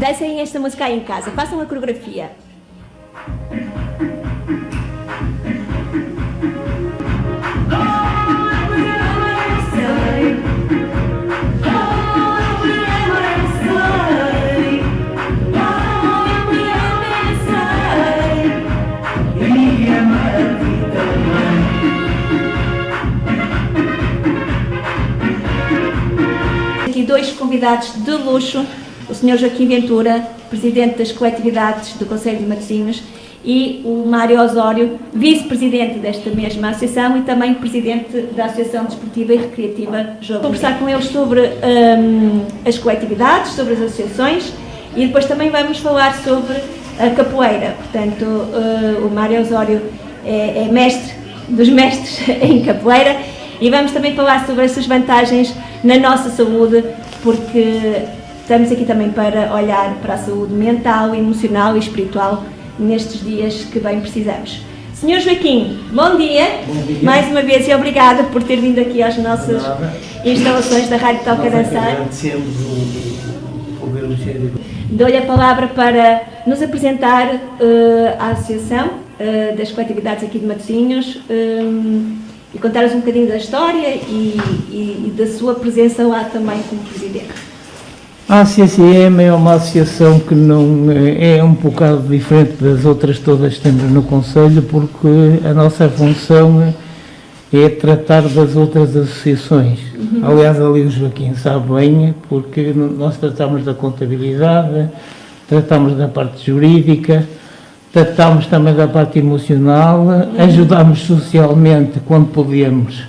Dancem esta música aí em casa, façam a coreografia. Aqui dois convidados de luxo, o Sr. Joaquim Ventura, Presidente das Coletividades do Concelho de Matosinhos, e o Mário Osório, Vice-Presidente desta mesma associação e também Presidente da Associação Desportiva e Recreativa Jogo. Vou conversar com eles sobre as coletividades, sobre as associações e depois também vamos falar sobre a capoeira. Portanto, o Mário Osório é mestre dos mestres em capoeira e vamos também falar sobre essas vantagens na nossa saúde, porque estamos aqui também para olhar para a saúde mental, emocional e espiritual nestes dias que bem precisamos. Sr. Joaquim, bom dia. Bom dia. Mais uma vez e obrigada por ter vindo aqui às nossas instalações da Rádio Toca Dançar. Agradecemos o poder do cheiro. Dou-lhe a palavra para nos apresentar a Associação das Coletividades aqui de Matosinhos e contar-nos um bocadinho da história e da sua presença lá também como Presidente. A CCM é uma associação que não é um bocado diferente das outras todas que temos no Conselho, porque a nossa função é tratar das outras associações. Aliás, ali o Joaquim sabe bem, porque nós tratamos da contabilidade, tratamos da parte jurídica, tratamos também da parte emocional, ajudamos socialmente quando podemos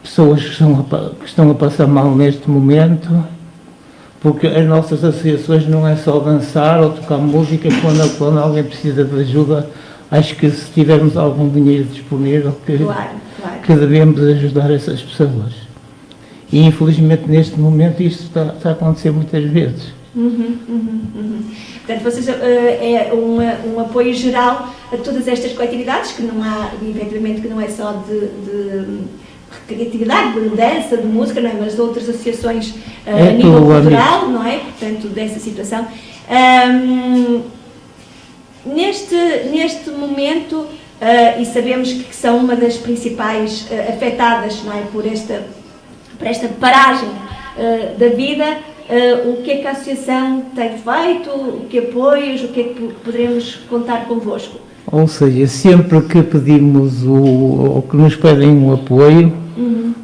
pessoas que estão a passar mal neste momento, porque as nossas associações não é só dançar ou tocar música, quando alguém precisa de ajuda, acho que se tivermos algum dinheiro disponível, que devemos ajudar essas pessoas. E infelizmente neste momento isto está a acontecer muitas vezes. Portanto, vocês é um apoio geral a todas estas coletividades, que não há, efetivamente, que não é só de criatividade, de dança, de música, não é? Mas de outras associações a nível cultural, não é? Portanto, dessa situação. Neste momento, e sabemos que são uma das principais afetadas, não é? Por esta paragem da vida, o que é que a Associação tem feito, que apoios, o que é que poderemos contar convosco? Ou seja, sempre que pedimos ou que nos pedem um apoio,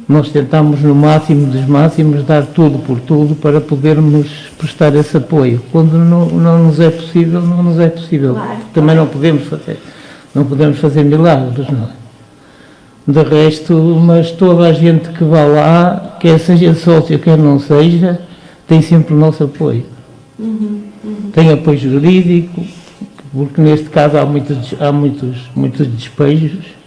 nós tentamos no máximo dos máximos dar tudo por tudo para podermos prestar esse apoio. Quando não nos é possível, não nos é possível. Claro, também não podemos fazer milagres, não é? De resto, mas toda a gente que vá lá, quer seja sócio, quer não seja, tem sempre o nosso apoio. Tem apoio jurídico, porque neste caso há muitos despejos.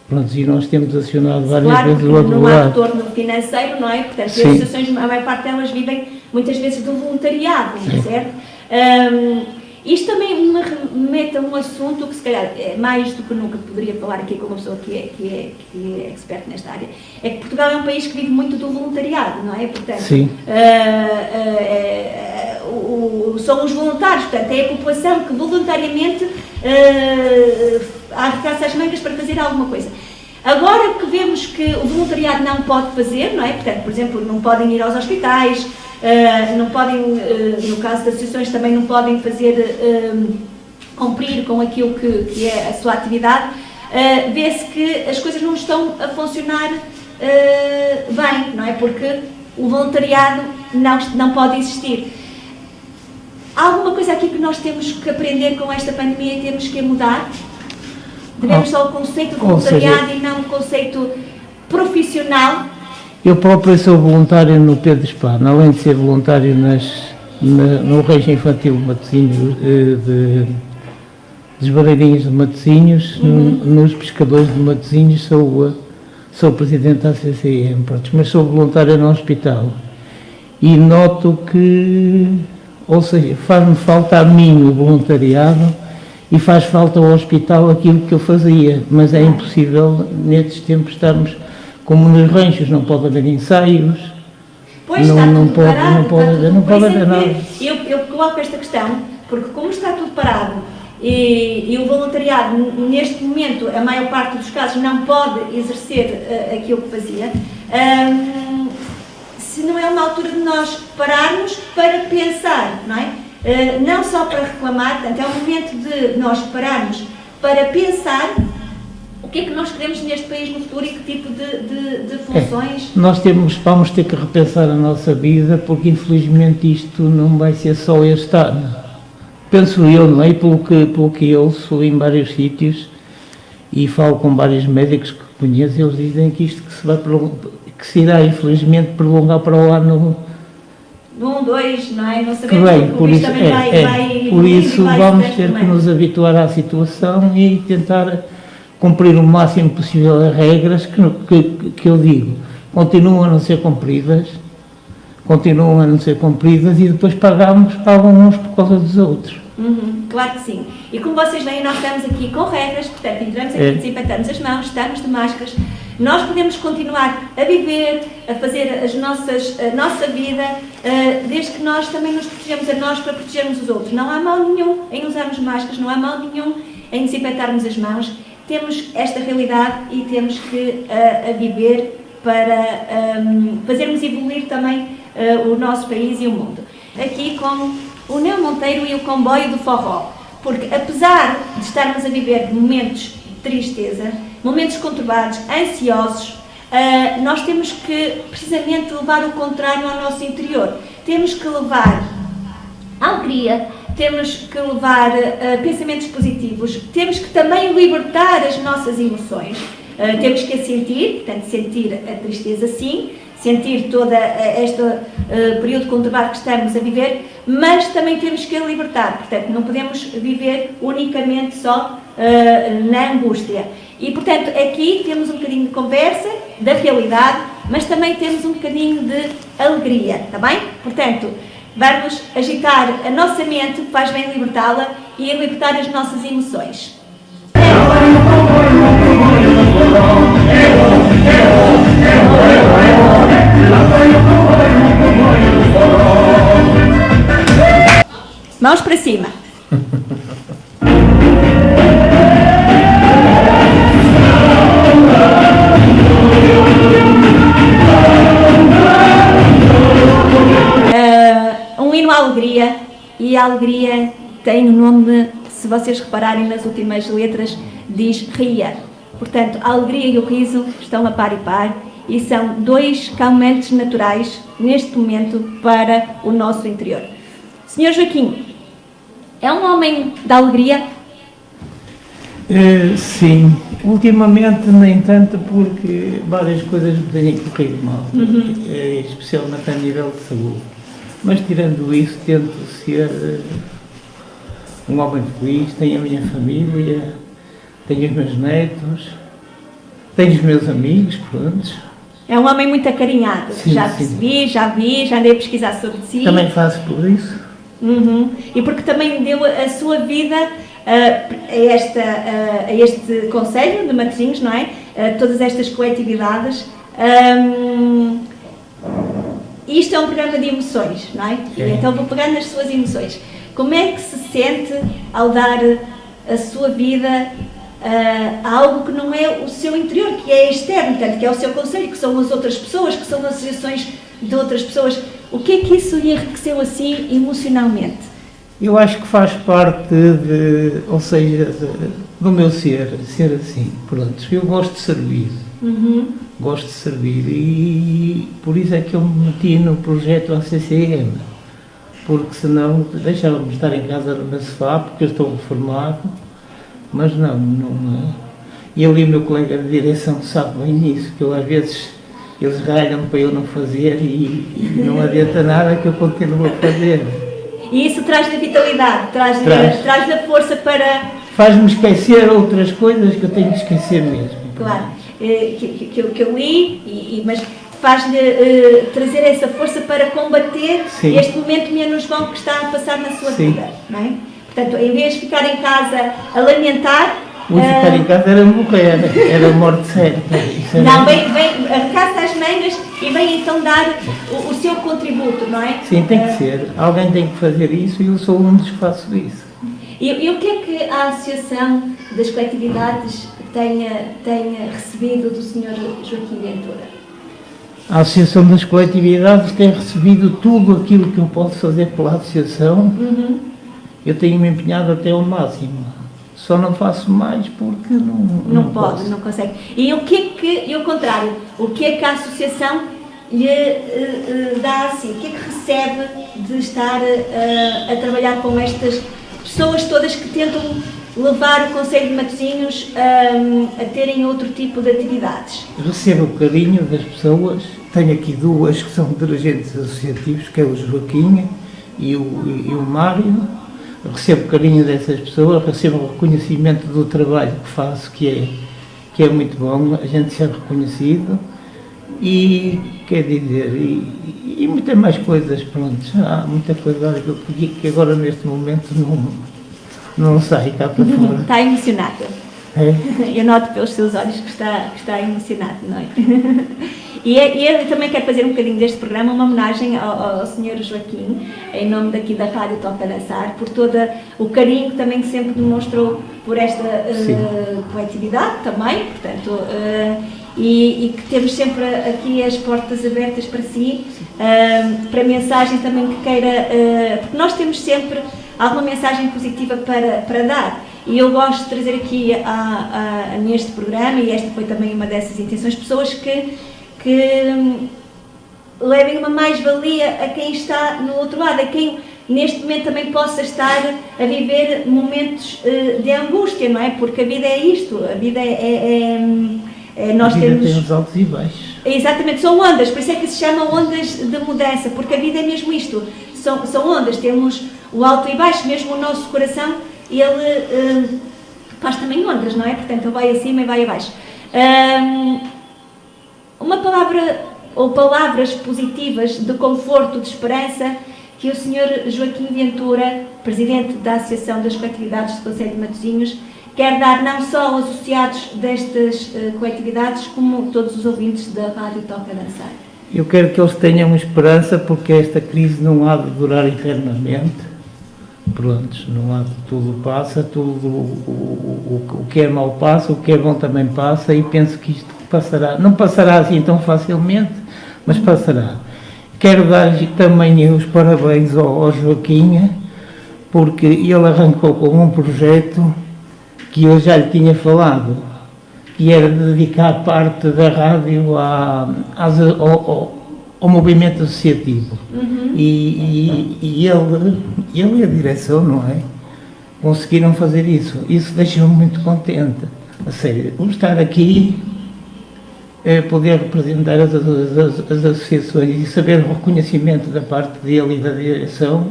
Pronto, e nós temos acionado várias vezes o advogado. Não há retorno financeiro, não é? Portanto, as associações, a maior parte delas vivem muitas vezes do voluntariado, certo? Isto também me remete a um assunto que se calhar é mais do que nunca poderia falar aqui com uma pessoa que é expert nesta área. É que Portugal é um país que vive muito do voluntariado, não é? Portanto, são os voluntários, portanto, é a população que voluntariamente arregaça as mangas para fazer alguma coisa. Agora que vemos que o voluntariado não pode fazer, não é? Portanto, por exemplo, não podem ir aos hospitais, não podem, no caso das associações, também não podem cumprir com aquilo que é a sua atividade, vê-se que as coisas não estão a funcionar bem, não é? Porque o voluntariado não pode existir. Há alguma coisa aqui que nós temos que aprender com esta pandemia e temos que mudar? Devemos só o conceito de voluntariado e não o conceito profissional? Eu próprio sou voluntário no Pedro Espana, além de ser voluntário no Rancho Infantil de Matosinhos, dos Vareirinhos de Matosinhos, nos Pescadores de Matosinhos, sou presidente da CCM, mas sou voluntário no hospital. E noto que, ou seja, faz-me falta a mim o voluntariado e faz falta ao hospital aquilo que eu fazia, mas é impossível nestes tempos estarmos como nos ranchos, não pode haver ensaios. Pois não, está não tudo pode, parado, não pode haver, não por isso pode é haver que nada. eu coloco esta questão, porque como está tudo parado e o voluntariado, neste momento, a maior parte dos casos não pode exercer aquilo que fazia, se não é uma altura de nós pararmos para pensar, não é? Não só para reclamar, portanto, é um momento de nós pararmos para pensar o que é que nós queremos neste país no futuro e que tipo de funções. Nós vamos ter que repensar a nossa vida, porque infelizmente isto não vai ser só este ano. Penso eu, não é? Pelo que eu sou em vários sítios e falo com vários médicos que conheço, eles dizem que isto que se irá infelizmente prolongar para o ano 1, 2, não é? Não que sabemos, vem. porque Por o isso, também vai por isso vai vamos se ter que também. nos habituar à situação e tentar cumprir o máximo possível as regras que eu digo. Continuam a não ser cumpridas e depois pagam uns por causa dos outros. Claro que sim. E como vocês veem, nós estamos aqui com regras, portanto, entramos aqui, desinfetamos as mãos, estamos de máscaras. Nós podemos continuar a viver, a fazer a nossa vida, desde que nós também nos protegemos a nós para protegermos os outros. Não há mal nenhum em usarmos máscaras, não há mal nenhum em desinfetarmos as mãos. Temos esta realidade e temos que a viver para fazermos evoluir também o nosso país e o mundo. Aqui com o Neo Monteiro e o comboio do forró, porque apesar de estarmos a viver momentos de tristeza, momentos conturbados, ansiosos, nós temos que precisamente levar o contrário ao nosso interior. Temos que levar alegria, temos que levar pensamentos positivos, temos que também libertar as nossas emoções, temos que a sentir, portanto, sentir a tristeza sim, sentir todo este período conturbado que estamos a viver, mas também temos que a libertar, portanto, não podemos viver unicamente só na angústia. E, portanto, aqui temos um bocadinho de conversa, da realidade, mas também temos um bocadinho de alegria, está bem? Portanto, vamos agitar a nossa mente, faz bem libertá-la e libertar as nossas emoções. Mãos para cima. Um hino à alegria, e a alegria tem o nome, se vocês repararem nas últimas letras, diz ria. Portanto, a alegria e o riso estão a par e par e são dois calmantes naturais neste momento para o nosso interior. Sr. Joaquim, é um homem da alegria? Sim, ultimamente nem tanto, porque várias coisas me têm corrido mal, especialmente a nível de saúde. Mas tirando isso, tento ser um homem feliz, tenho a minha família, tenho os meus netos, tenho os meus amigos, pronto. É um homem muito acarinhado, Sim, já sim. percebi, já vi, já andei a pesquisar sobre si. Também faço por isso. E porque também deu a sua vida a este Conselho de Matosinhos, não é? A todas estas coletividades. Isto é um programa de emoções, não é? Então vou pegar nas suas emoções. Como é que se sente ao dar a sua vida a algo que não é o seu interior, que é externo, portanto, que é o seu conselho, que são as outras pessoas, que são as associações de outras pessoas? O que é que isso lhe enriqueceu assim emocionalmente? Eu acho que faz parte do meu ser assim, pronto. Eu gosto de servir. Gosto de servir e por isso é que eu me meti no projeto ACCM, porque senão deixava-me estar em casa no meu sofá, porque eu estou reformado, mas não é. E ali o meu colega de direção sabe bem disso, que eu às vezes eles ralham para eu não fazer e não adianta nada que eu continuo a fazer. E isso traz-lhe vitalidade, traz-lhe força para... Faz-me esquecer outras coisas que eu tenho que esquecer mesmo. Claro, que eu li, mas faz-lhe trazer essa força para combater Sim. este momento menos bom que está a passar na sua Sim. vida, não é? Portanto, em vez de ficar em casa a lamentar, O ficar em casa era morrer, era morte certa. Não, vem a Casa das Mangas e vem então dar o seu contributo, não é? Sim, tem que ser. Alguém tem que fazer isso e eu sou um dos que faço isso. E o que é que a Associação das Coletividades tenha recebido do Sr. Joaquim Ventura? A Associação das Coletividades tem recebido tudo aquilo que eu posso fazer pela Associação. Eu tenho-me empenhado até ao máximo. Só não faço mais porque não pode, posso. não consegue. E o que é que, e ao contrário, o que é que a Associação lhe dá assim? O que é que recebe de estar a trabalhar com estas pessoas todas que tentam levar o Conselho de Matosinhos a terem outro tipo de atividades? Recebo o carinho das pessoas. Tenho aqui duas que são dirigentes associativos, que é o Joaquim e o Mário. Recebo o carinho dessas pessoas, recebo o reconhecimento do trabalho que faço, que é muito bom, a gente ser reconhecido. E, quer dizer, e muitas mais coisas, pronto, há muita coisa que agora neste momento não sai cá para fora. Está emocionado. É? Eu noto pelos seus olhos que está emocionado, não é? E eu também quero fazer um bocadinho deste programa uma homenagem ao Sr. Joaquim, em nome daqui da Rádio Toca Dançar, por todo o carinho que também sempre demonstrou por esta coletividade também, portanto, e que temos sempre aqui as portas abertas para si, para mensagem também que queira, porque nós temos sempre alguma mensagem positiva para dar. E eu gosto de trazer aqui neste programa, e esta foi também uma dessas intenções, pessoas que levem uma mais-valia a quem está no outro lado, a quem neste momento também possa estar a viver momentos de angústia, não é? Porque a vida é isto, a vida nós a vida temos... tem os altos e baixos. Exatamente, são ondas, por isso é que se chama ondas de mudança, porque a vida é mesmo isto, são ondas, temos o alto e baixo, mesmo o nosso coração, ele faz também ondas, não é? Portanto, ele vai acima e vai abaixo. Uma palavra ou palavras positivas de conforto, de esperança, que o Sr. Joaquim Ventura, Presidente da Associação das Coletividades do Conselho de Matosinhos, quer dar não só aos associados destas coletividades, como todos os ouvintes da Rádio Toca Dançar. Eu quero que eles tenham esperança, porque esta crise não há de durar eternamente. Prontos, não há de tudo passa, tudo o que é mau passa, o que é bom também passa, e penso que isto passará, não passará assim tão facilmente, mas passará. Quero dar-lhe também os parabéns ao Joaquim, porque ele arrancou com um projeto que eu já lhe tinha falado, que era dedicar parte da rádio ao movimento associativo. E ele e a direção, não é? Conseguiram fazer isso. Isso deixou-me muito contente. A sério, por estar aqui, poder representar as associações e saber o reconhecimento da parte dele e da direção,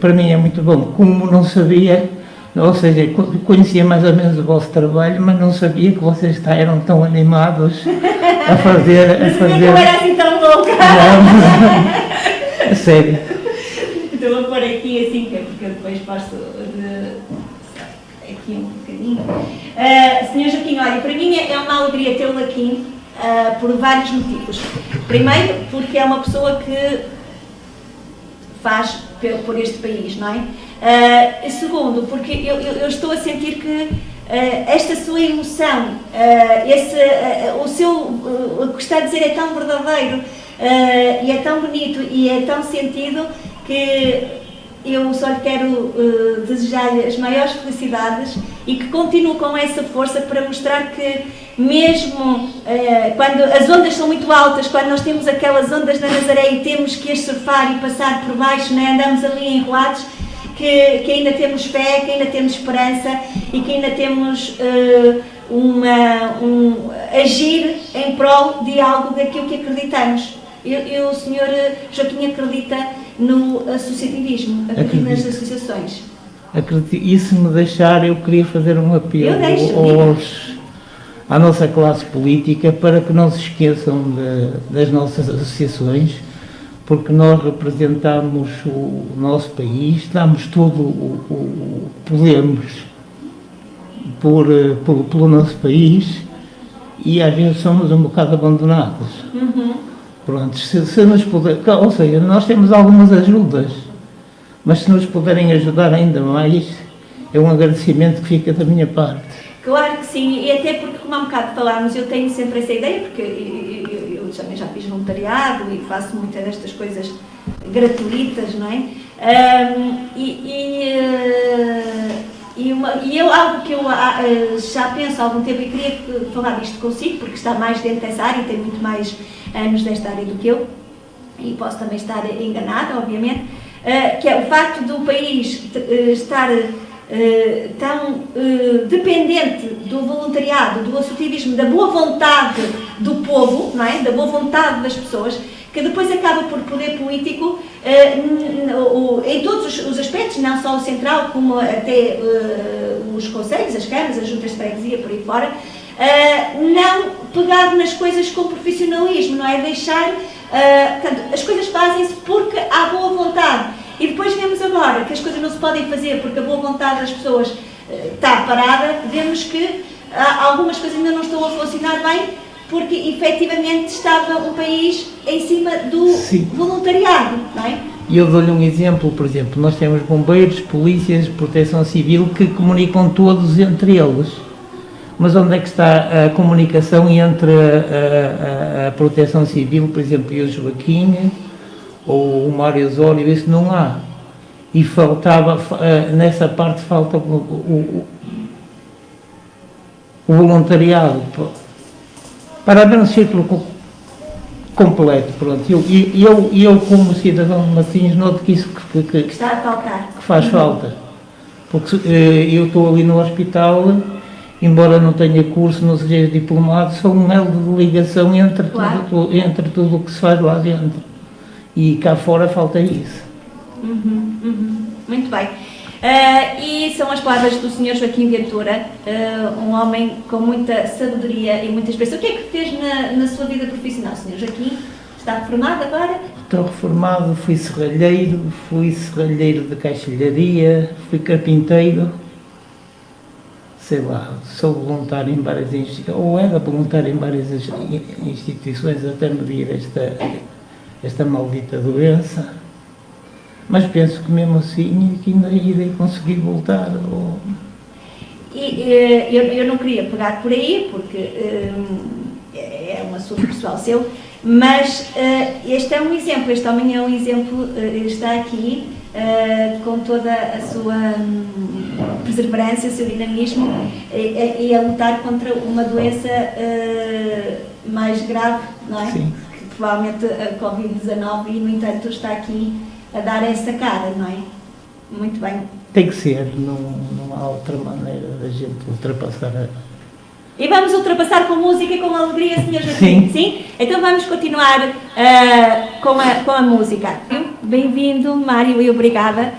para mim é muito bom. Como não sabia, ou seja, conhecia mais ou menos o vosso trabalho, mas não sabia que vocês eram tão animados a fazer... Não sabia que eu era assim tão louca! Não, a sério. Estou a pôr aqui assim, porque eu depois posso aqui um bocadinho. Sr. Joaquim, olha, para mim é uma alegria tê-lo aqui por vários motivos. Primeiro, porque é uma pessoa que faz por este país, não é? Segundo, porque eu estou a sentir que esta sua emoção, o que está a dizer é tão verdadeiro e é tão bonito e é tão sentido, que eu só lhe quero desejar-lhe as maiores felicidades e que continue com essa força para mostrar que mesmo quando as ondas são muito altas, quando nós temos aquelas ondas na Nazaré e temos que as surfar e passar por baixo, né, andamos ali enrolados, que ainda temos fé, que ainda temos esperança e que ainda temos agir em prol de algo daquilo que acreditamos. O Sr. Joaquim acredita no associativismo, acredita nas associações. Acredito, e se me deixar, eu queria fazer um apelo à nossa classe política para que não se esqueçam das nossas associações, porque nós representamos o nosso país, damos tudo o que podemos pelo nosso país e às vezes somos um bocado abandonados. Pronto, se nos puder, ou seja, nós temos algumas ajudas, mas se nos puderem ajudar ainda mais, é um agradecimento que fica da minha parte. Claro que sim, e até porque, como há um bocado falámos, eu tenho sempre essa ideia, porque eu também já fiz voluntariado e faço muitas destas coisas gratuitas, não é? E eu, algo que eu já penso há algum tempo, e queria falar disto consigo, porque está mais dentro dessa área e tem muito mais anos desta área do que eu, e posso também estar enganada, obviamente, que é o facto do país estar tão dependente do voluntariado, do associativismo, da boa vontade do povo, não é? Da boa vontade das pessoas, que depois acaba por poder político em todos os aspectos, não só o central, como até os conselhos, as câmaras, as juntas de freguesia, por aí fora, não pegar nas coisas com profissionalismo, não é? Deixar, portanto, as coisas fazem-se porque há boa vontade. E depois vemos agora que as coisas não se podem fazer porque a boa vontade das pessoas está parada, vemos que algumas coisas ainda não estão a funcionar bem, porque efetivamente estava o país em cima do voluntariado, não é? E eu dou-lhe um exemplo, por exemplo, nós temos bombeiros, polícias, proteção civil que comunicam todos entre eles. Mas onde é que está a comunicação entre a proteção civil, por exemplo, e o Joaquim, ou o Mário Osório? Isso não há. E faltava, nessa parte falta o voluntariado, para haver um círculo completo, pronto. Eu como cidadão de Matosinhos noto que isso que está a faltar. Que faz falta. Porque eu estou ali no hospital, embora não tenha curso, não seja diplomado, sou um elo de ligação entre, claro, entre tudo o que se faz lá dentro. E cá fora falta isso. Muito bem. E são as palavras do Sr. Joaquim Ventura, um homem com muita sabedoria e muita experiência. O que é que fez na sua vida profissional, Sr. Joaquim? Está reformado agora? Estou reformado, fui serralheiro de caixilharia, fui carpinteiro, sei lá, sou voluntário em várias instituições, ou era voluntário em várias instituições até me vir esta maldita doença. Mas penso que mesmo assim que ainda irei conseguir voltar. Eu não queria pegar por aí, porque é um assunto pessoal seu, mas este é um exemplo, este homem é um exemplo, está aqui com toda a sua perseverança, o seu dinamismo, e a lutar contra uma doença mais grave, não é? Sim. Que provavelmente a Covid-19, e no entanto está aqui a dar essa cara, não é? Muito bem. Tem que ser, não há outra maneira da gente ultrapassar. E vamos ultrapassar com música e com alegria, Sr. Joaquim? Sim? Então vamos continuar com a música. Bem-vindo, Mário, e obrigada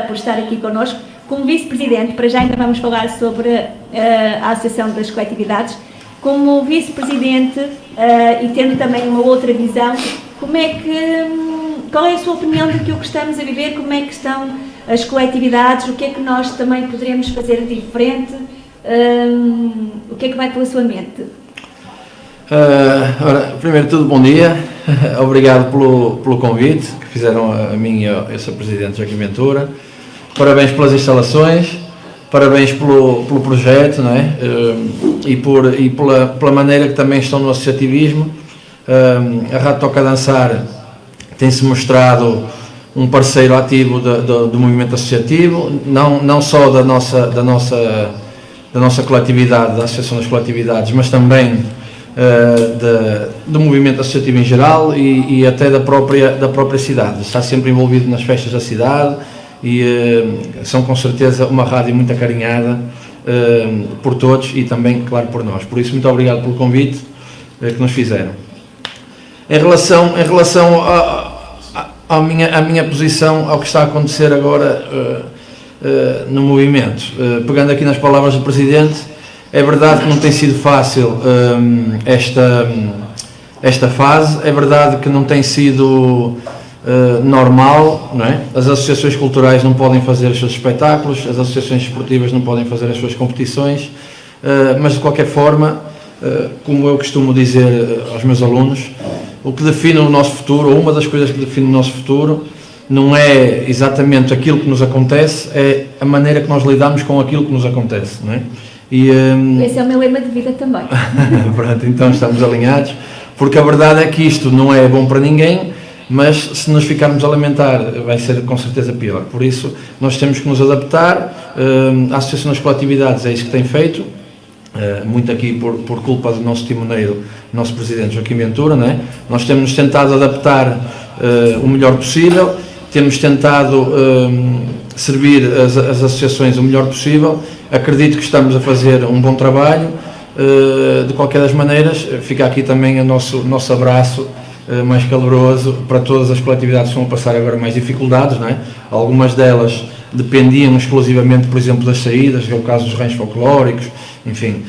por estar aqui connosco. Como vice-presidente, para já ainda vamos falar sobre a Associação das Coletividades. Como vice-presidente e tendo também uma outra visão, qual é a sua opinião do que estamos a viver? Como é que estão as coletividades? O que é que nós também poderemos fazer diferente? O que é que vai pela sua mente? Primeiro de tudo, bom dia. Obrigado pelo convite que fizeram a mim e ao Sr. Presidente Joaquim Ventura. Parabéns pelas instalações, parabéns pelo projeto, não é? E pela maneira que também estão no associativismo. A Rádio Toca a Dançar tem-se mostrado um parceiro ativo do movimento associativo, não só da nossa coletividade, da Associação das Coletividades, mas também do movimento associativo em geral e até da própria cidade. Está sempre envolvido nas festas da cidade e são com certeza uma rádio muito acarinhada por todos e também, claro, por nós. Por isso, muito obrigado pelo convite que nos fizeram. Em relação à minha posição, ao que está a acontecer agora no movimento, pegando aqui nas palavras do Presidente, é verdade que não tem sido fácil esta fase, é verdade que não tem sido normal, não é? As associações culturais não podem fazer os seus espetáculos, as associações esportivas não podem fazer as suas competições, mas de qualquer forma, como eu costumo dizer aos meus alunos, o que define o nosso futuro, ou uma das coisas que define o nosso futuro, não é exatamente aquilo que nos acontece, é a maneira que nós lidamos com aquilo que nos acontece, não é? E, esse é o meu lema de vida também. pronto, então estamos alinhados, porque a verdade é que isto não é bom para ninguém, mas se nos ficarmos a lamentar vai ser com certeza pior. Por isso nós temos que nos adaptar. A Associação das Coletividades é isso que tem feito, muito aqui por culpa do nosso timoneiro, nosso presidente Joaquim Ventura, não é? Nós temos tentado adaptar o melhor possível, temos tentado servir as associações o melhor possível. Acredito que estamos a fazer um bom trabalho. De qualquer das maneiras, fica aqui também o nosso abraço mais caloroso para todas as coletividades que estão a passar agora mais dificuldades, não é? Algumas delas dependiam exclusivamente, por exemplo, das saídas, que é o caso dos ranchos folclóricos, enfim,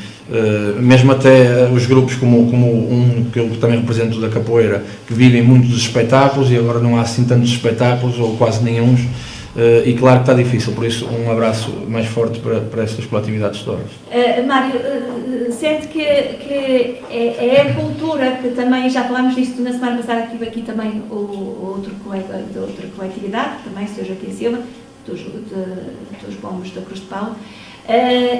mesmo até os grupos como um que eu também represento da capoeira, que vivem muito dos espetáculos e agora não há assim tantos espetáculos ou quase nenhuns, e claro que está difícil, por isso um abraço mais forte para estas coletividades todas. Mário, sente que é a cultura, que também já falámos disto na semana passada, que tive aqui também o outro colega de outra coletividade, também o Sr. Joaquim Silva, dos bombos da Cruz de Pau,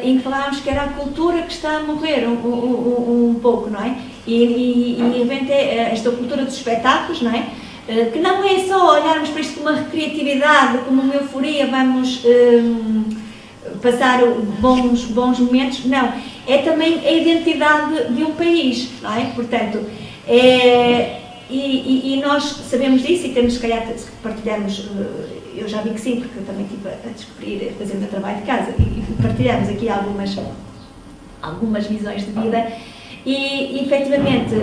em que falávamos que era a cultura que está a morrer um pouco, não é? E realmente esta cultura dos espetáculos, não é? Que não é só olharmos para isto como uma recreatividade, como uma euforia, vamos passar bons momentos, não. É também a identidade de um país, não é? Portanto, e nós sabemos disso e temos, se calhar, partilhamos, eu já vi que sim, porque eu também estive a descobrir, fazendo o meu trabalho de casa, e partilhamos aqui algumas visões de vida, e efetivamente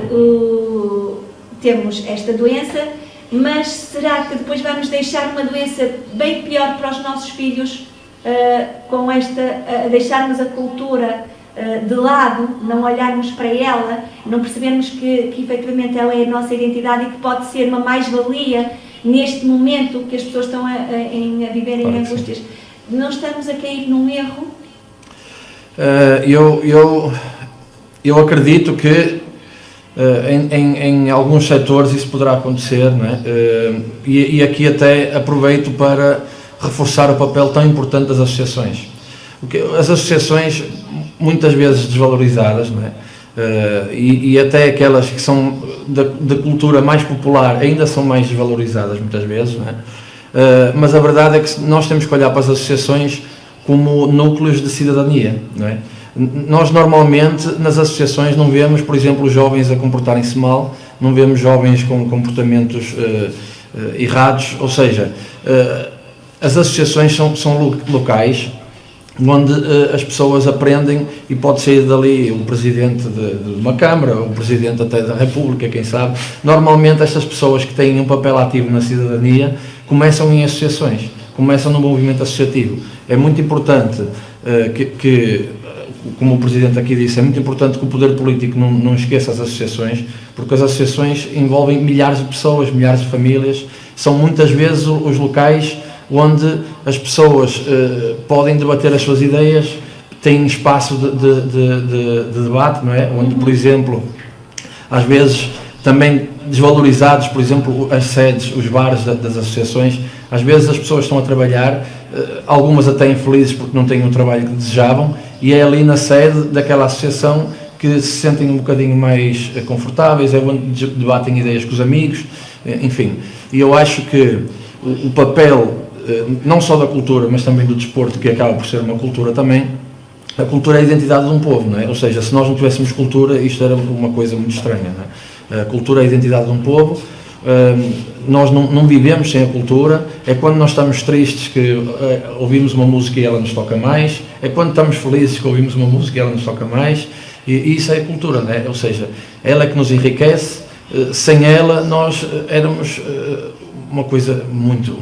temos esta doença, mas será que depois vamos deixar uma doença bem pior para os nossos filhos, com deixarmos a cultura de lado, não olharmos para ela, não percebermos que efetivamente ela é a nossa identidade e que pode ser uma mais-valia neste momento que as pessoas estão a viver em angústias? Não estamos a cair num erro? Eu acredito que em alguns setores isso poderá acontecer, não é? E aqui até aproveito para reforçar o papel tão importante das associações. As associações, muitas vezes desvalorizadas, não é? E até aquelas que são da cultura mais popular ainda são mais desvalorizadas muitas vezes, não é? Mas a verdade é que nós temos que olhar para as associações como núcleos de cidadania, não é? Nós normalmente nas associações não vemos, por exemplo, os jovens a comportarem-se mal, não vemos jovens com comportamentos errados, ou seja, as associações são locais onde as pessoas aprendem e pode sair dali o presidente de uma Câmara, o presidente até da República, quem sabe. Normalmente estas pessoas que têm um papel ativo na cidadania começam em associações, começam no movimento associativo. É muito importante como o Presidente aqui disse, é muito importante que o poder político não esqueça as associações, porque as associações envolvem milhares de pessoas, milhares de famílias, são muitas vezes os locais onde as pessoas podem debater as suas ideias, têm espaço de debate, não é? Onde, por exemplo, às vezes também desvalorizados, por exemplo, as sedes, os bares das associações, às vezes as pessoas estão a trabalhar, algumas até infelizes porque não têm o trabalho que desejavam, e é ali na sede daquela associação que se sentem um bocadinho mais confortáveis, é onde debatem ideias com os amigos, enfim. E eu acho que o papel, não só da cultura, mas também do desporto, que acaba por ser uma cultura também, a cultura é a identidade de um povo, não é? Ou seja, se nós não tivéssemos cultura, isto era uma coisa muito estranha, não é? A cultura é a identidade de um povo, nós não vivemos sem a cultura, é quando nós estamos tristes que ouvimos uma música e ela nos toca mais, é quando estamos felizes que ouvimos uma música e ela nos toca mais, e isso é a cultura, não é? Ou seja, ela é que nos enriquece, sem ela nós éramos uma coisa muito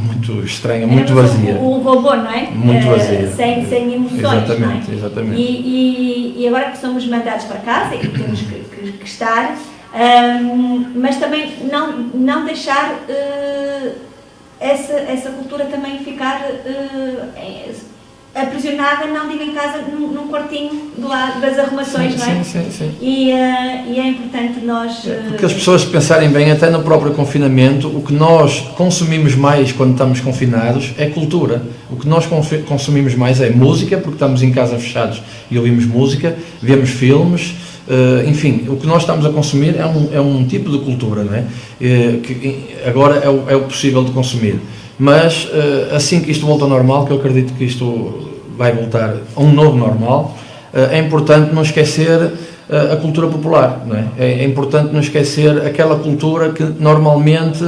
estranha, muito vazia. Um robô, não é? Muito vazia. Sem emoções, exatamente, não é? Exatamente. E agora que somos mandados para casa e temos que estar, Mas também não deixar essa cultura também ficar aprisionada, não digo em casa, num quartinho do lado das arrumações, não é? Sim. E é importante nós... Porque as pessoas pensarem bem, até no próprio confinamento, o que nós consumimos mais quando estamos confinados é cultura. O que nós consumimos mais é música, porque estamos em casa fechados e ouvimos música, vemos filmes, enfim, o que nós estamos a consumir é um tipo de cultura, não é? Que agora é o possível de consumir. Mas assim que isto volta ao normal, que eu acredito que isto vai voltar a um novo normal, é importante não esquecer a cultura popular, não é? É importante não esquecer aquela cultura que normalmente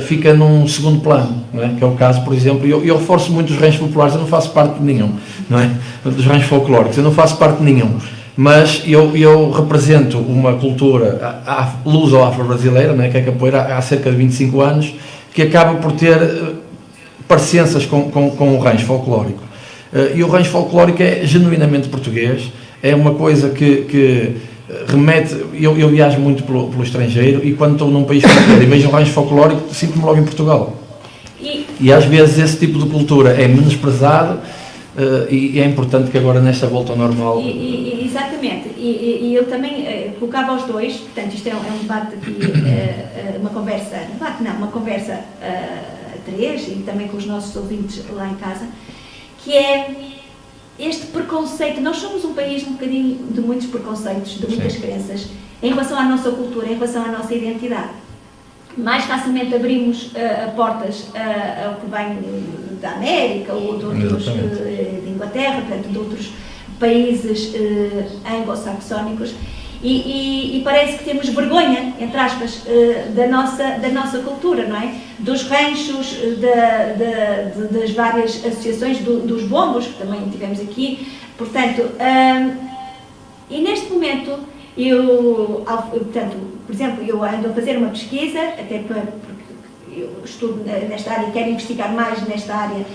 fica num segundo plano, não é? Que é o caso, por exemplo, eu reforço muito os ranchos populares, eu não faço parte de nenhum, não é? Dos ranchos folclóricos, eu não faço parte de nenhum. Mas eu represento uma cultura luso-afro-brasileira, não é? Que é a capoeira há cerca de 25 anos, que acaba por ter parecenças com o rancho folclórico. E o rancho folclórico é genuinamente português, é uma coisa que remete... Eu viajo muito pelo estrangeiro e quando estou num país qualquer e vejo um rancho folclórico, sinto-me logo em Portugal. E às vezes esse tipo de cultura é menosprezado e é importante que agora nesta volta ao normal... Exatamente, e eu também colocava os dois, portanto isto é um debate aqui, uma conversa a três e também com os nossos ouvintes lá em casa, que é este preconceito. Nós somos um país um bocadinho de muitos preconceitos, de muitas crenças, em relação à nossa cultura, em relação à nossa identidade. Mais facilmente abrimos portas ao que vem da América ou de outros, de Inglaterra, portanto, de outros países anglo-saxónicos e parece que temos vergonha, entre aspas, da nossa cultura, não é? Dos ranchos, das várias associações, dos bombos, que também tivemos aqui, portanto, e neste momento, por exemplo, eu ando a fazer uma pesquisa, até porque eu estudo nesta área e quero investigar mais nesta área,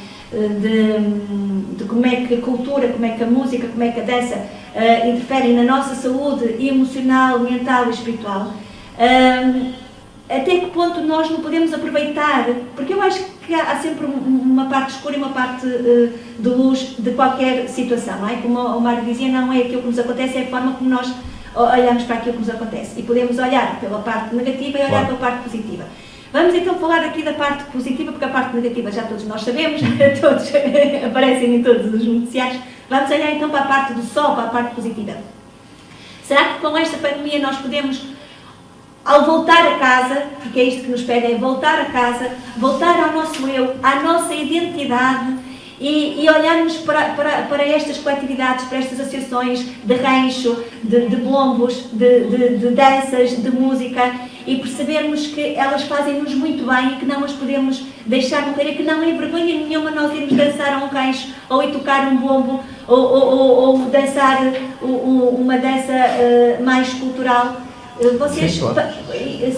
de como é que a cultura, como é que a música, como é que a dança interferem na nossa saúde emocional, mental e espiritual, até que ponto nós não podemos aproveitar, porque eu acho que há sempre uma parte escura e uma parte de luz de qualquer situação, não é? Como o Mário dizia, não é aquilo que nos acontece, é a forma como nós olhamos para aquilo que nos acontece e podemos olhar pela parte negativa e olhar pela parte positiva. Vamos então falar aqui da parte positiva, porque a parte negativa já todos nós sabemos, todos aparecem em todos os noticiários. Vamos olhar então para a parte do sol, para a parte positiva. Será que com esta pandemia nós podemos, ao voltar a casa, porque é isto que nos pede, é voltar a casa, voltar ao nosso eu, à nossa identidade e olharmos para estas coletividades, para estas associações de rancho, de bombos, de danças, de música e percebermos que elas fazem-nos muito bem e que não as podemos deixar morrer e que não é vergonha nenhuma nós irmos dançar a um rancho ou ir tocar um bombo ou dançar uma dança mais cultural. Vocês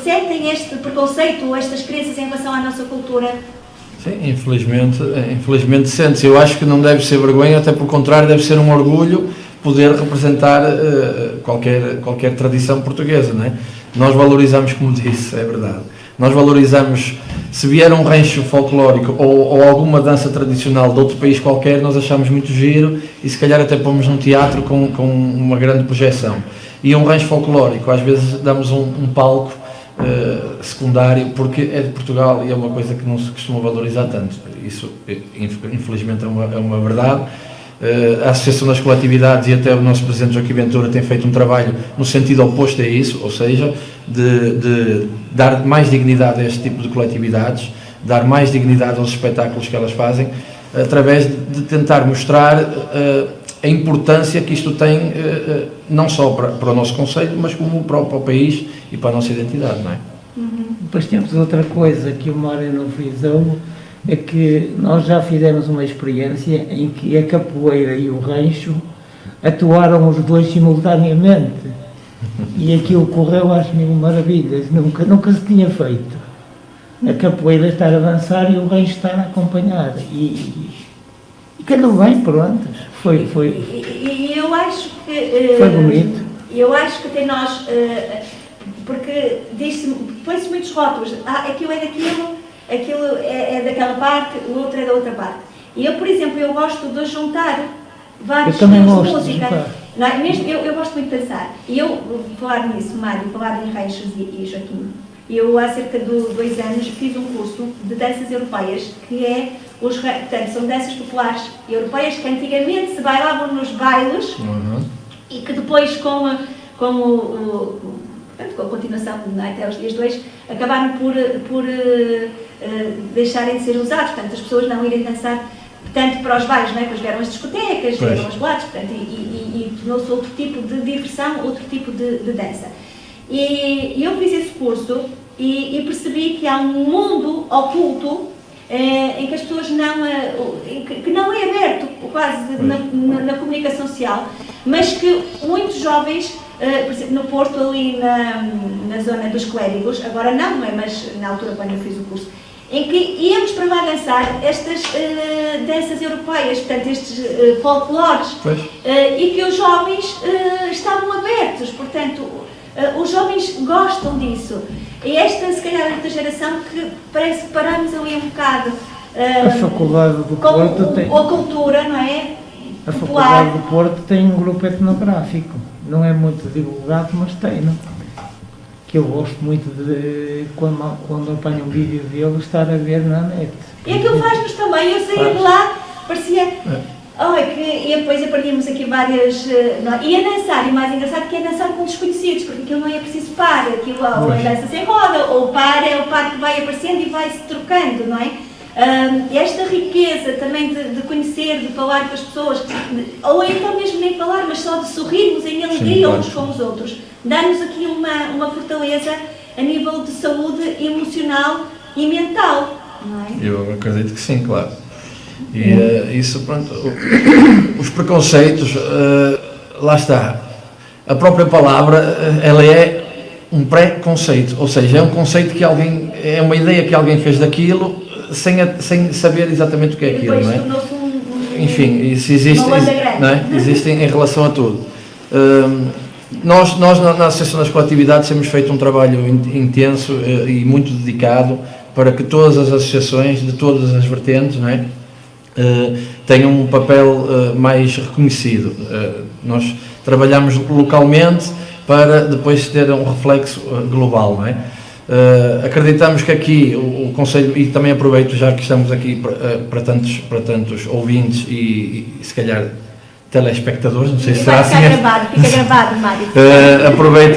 sentem este preconceito ou estas crenças em relação à nossa cultura? Sim, infelizmente sente-se. Eu acho que não deve ser vergonha, até pelo contrário, deve ser um orgulho poder representar qualquer tradição portuguesa, não é? Nós valorizamos, como disse, é verdade, nós valorizamos, se vier um rancho folclórico ou alguma dança tradicional de outro país qualquer, nós achamos muito giro e se calhar até pomos num teatro com uma grande projeção. E um rancho folclórico, às vezes damos um palco secundário, porque é de Portugal e é uma coisa que não se costuma valorizar tanto. Isso, infelizmente, é uma verdade. A Associação das Coletividades e até o nosso Presidente Joaquim Ventura tem feito um trabalho no sentido oposto a isso, ou seja, de dar mais dignidade a este tipo de coletividades, dar mais dignidade aos espetáculos que elas fazem, através de tentar mostrar a importância que isto tem, não só para o nosso concelho, mas como para o país e para a nossa identidade, não é? Depois temos outra coisa que o Mário não frisou, é que nós já fizemos uma experiência em que a capoeira e o rancho atuaram os dois simultaneamente e aquilo correu às mil maravilhas, nunca se tinha feito. A capoeira estar a avançar e o rancho estar a acompanhar e calhou bem, pronto, foi e eu acho que foi bonito. Eu acho que até nós, porque põe-se muitos rótulos, aquilo é daquilo, aquilo é daquela parte, o outro é da outra parte. E eu, por exemplo, eu gosto de juntar vários estilos de música. Não é? Mesmo, eu gosto muito de pensar. E eu, vou falar nisso, Mário, falar em Reixos e Joaquim. Eu, há cerca de 2 anos, fiz um curso de danças europeias, que é, portanto, são danças populares europeias que antigamente se bailavam nos bailes e que depois, com a continuação, não é, até os dias de hoje, acabaram por deixarem de ser usados. Portanto, as pessoas não irem dançar tanto para os bailes, não é? Depois vieram as discotecas, vieram as boates, portanto, e tornou-se outro tipo de diversão, outro tipo de dança. E eu fiz esse curso e percebi que há um mundo oculto em que as pessoas que não é aberto quase na comunicação social, mas que muitos jovens, por exemplo, no Porto, ali na zona dos clérigos, agora não é, mas na altura quando eu fiz o curso, em que íamos para lá dançar estas danças europeias, portanto, estes folclores, e que os jovens estavam abertos, portanto, os jovens gostam disso. E esta, se calhar, é outra geração que parece que paramos ali um bocado a Faculdade do Porto tem... a cultura, não é? A Faculdade do Porto tem um grupo etnográfico, não é muito divulgado, mas tem, não? Que eu gosto muito de, quando apanho um vídeo dele, estar a ver na net. E aquilo faz-nos também, eu saía de lá, parecia... e depois aprendíamos aqui várias... E a dançar, e o mais engraçado que é dançar com desconhecidos, porque aquilo não é preciso par, aquilo ou é dança sem roda, ou par é o par que vai aparecendo e vai-se trocando, não é? Esta riqueza também de conhecer, de falar com as pessoas, ou então mesmo nem falar, mas só de sorrirmos em alegria uns com os outros, dá-nos aqui uma fortaleza a nível de saúde emocional e mental, não é? Eu acredito que sim, claro. E isso, pronto, os preconceitos, lá está, a própria palavra, ela é um pré-conceito, ou seja, é um conceito que alguém, é uma ideia que alguém fez daquilo, sem saber exatamente o que é aquilo, não é? Enfim, isso existe, não é? Existe em relação a tudo. Nós na Associação das Coletividades temos feito um trabalho intenso e muito dedicado para que todas as associações, de todas as vertentes, não é? Tenham um papel mais reconhecido. Nós trabalhamos localmente para depois ter um reflexo global, não é? Acreditamos que aqui o Conselho, e também aproveito já que estamos aqui para tantos ouvintes e se calhar telespectadores, não sei se será assim. Fica gravado, Mário.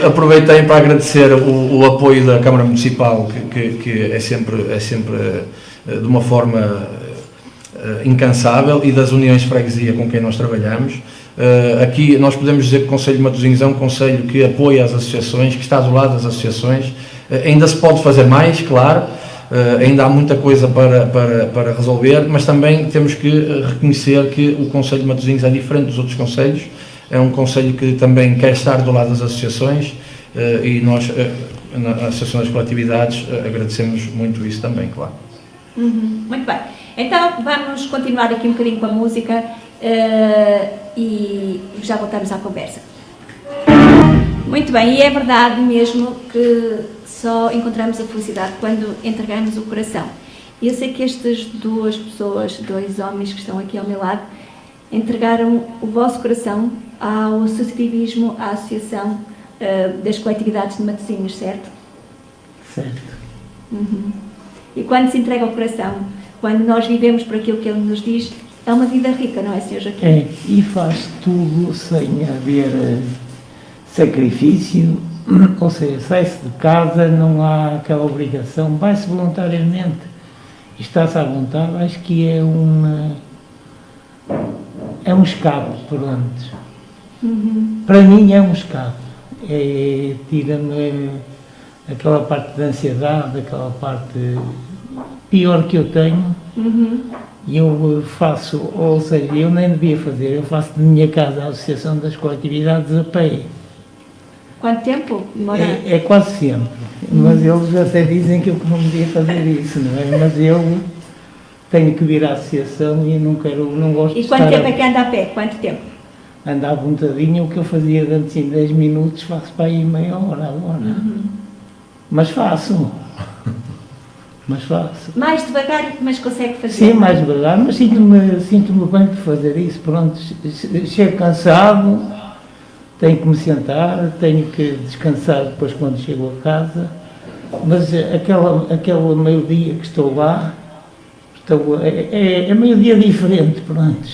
Aproveitei para agradecer o apoio da Câmara Municipal, que é sempre de uma forma incansável, e das uniões de freguesia com quem nós trabalhamos. Aqui nós podemos dizer que o Conselho de Matosinhos é um conselho que apoia as associações, que está do lado das associações. Ainda se pode fazer mais, claro, ainda há muita coisa para resolver, mas também temos que reconhecer que o Conselho de Matosinhos é diferente dos outros conselhos, é um conselho que também quer estar do lado das associações, e nós, na Associação das Coletividades, agradecemos muito isso também, claro. Muito bem, então vamos continuar aqui um bocadinho com a música e já voltamos à conversa. Muito bem, e é verdade mesmo que só encontramos a felicidade quando entregamos o coração. E eu sei que estas duas pessoas, dois homens que estão aqui ao meu lado, entregaram o vosso coração ao associativismo, à Associação das Coletividades de Matosinhos, certo? Certo. E quando se entrega o coração, quando nós vivemos por aquilo que ele nos diz, é uma vida rica, não é, Sr. Joaquim? É, e faz tudo sem haver sacrifício, ou seja, sai-se de casa, não há aquela obrigação, vai-se voluntariamente e está-se à vontade. Acho que é um escape, pronto. Para mim é um escape, tira-me aquela parte de ansiedade, aquela parte pior que eu tenho, e eu faço, ou seja, eu nem devia fazer, eu faço de minha casa a Associação das Coletividades a pé. Quanto tempo demora? É quase sempre, mas eles até dizem que eu não devia fazer isso, não é? Mas eu tenho que vir à associação e não gosto de estar... E quanto tempo é que anda a pé? Quanto tempo? andar um bocadinho, o que eu fazia antes em 10 minutos, faço para aí meia hora agora. Mas faço. Mais devagar, mas consegue fazer? Sim, mais devagar, mas sinto-me bem por fazer isso. Pronto, chego cansado, tenho que me sentar, tenho que descansar depois quando chego a casa, mas aquele meio-dia que estou lá, é meio-dia diferente, pronto.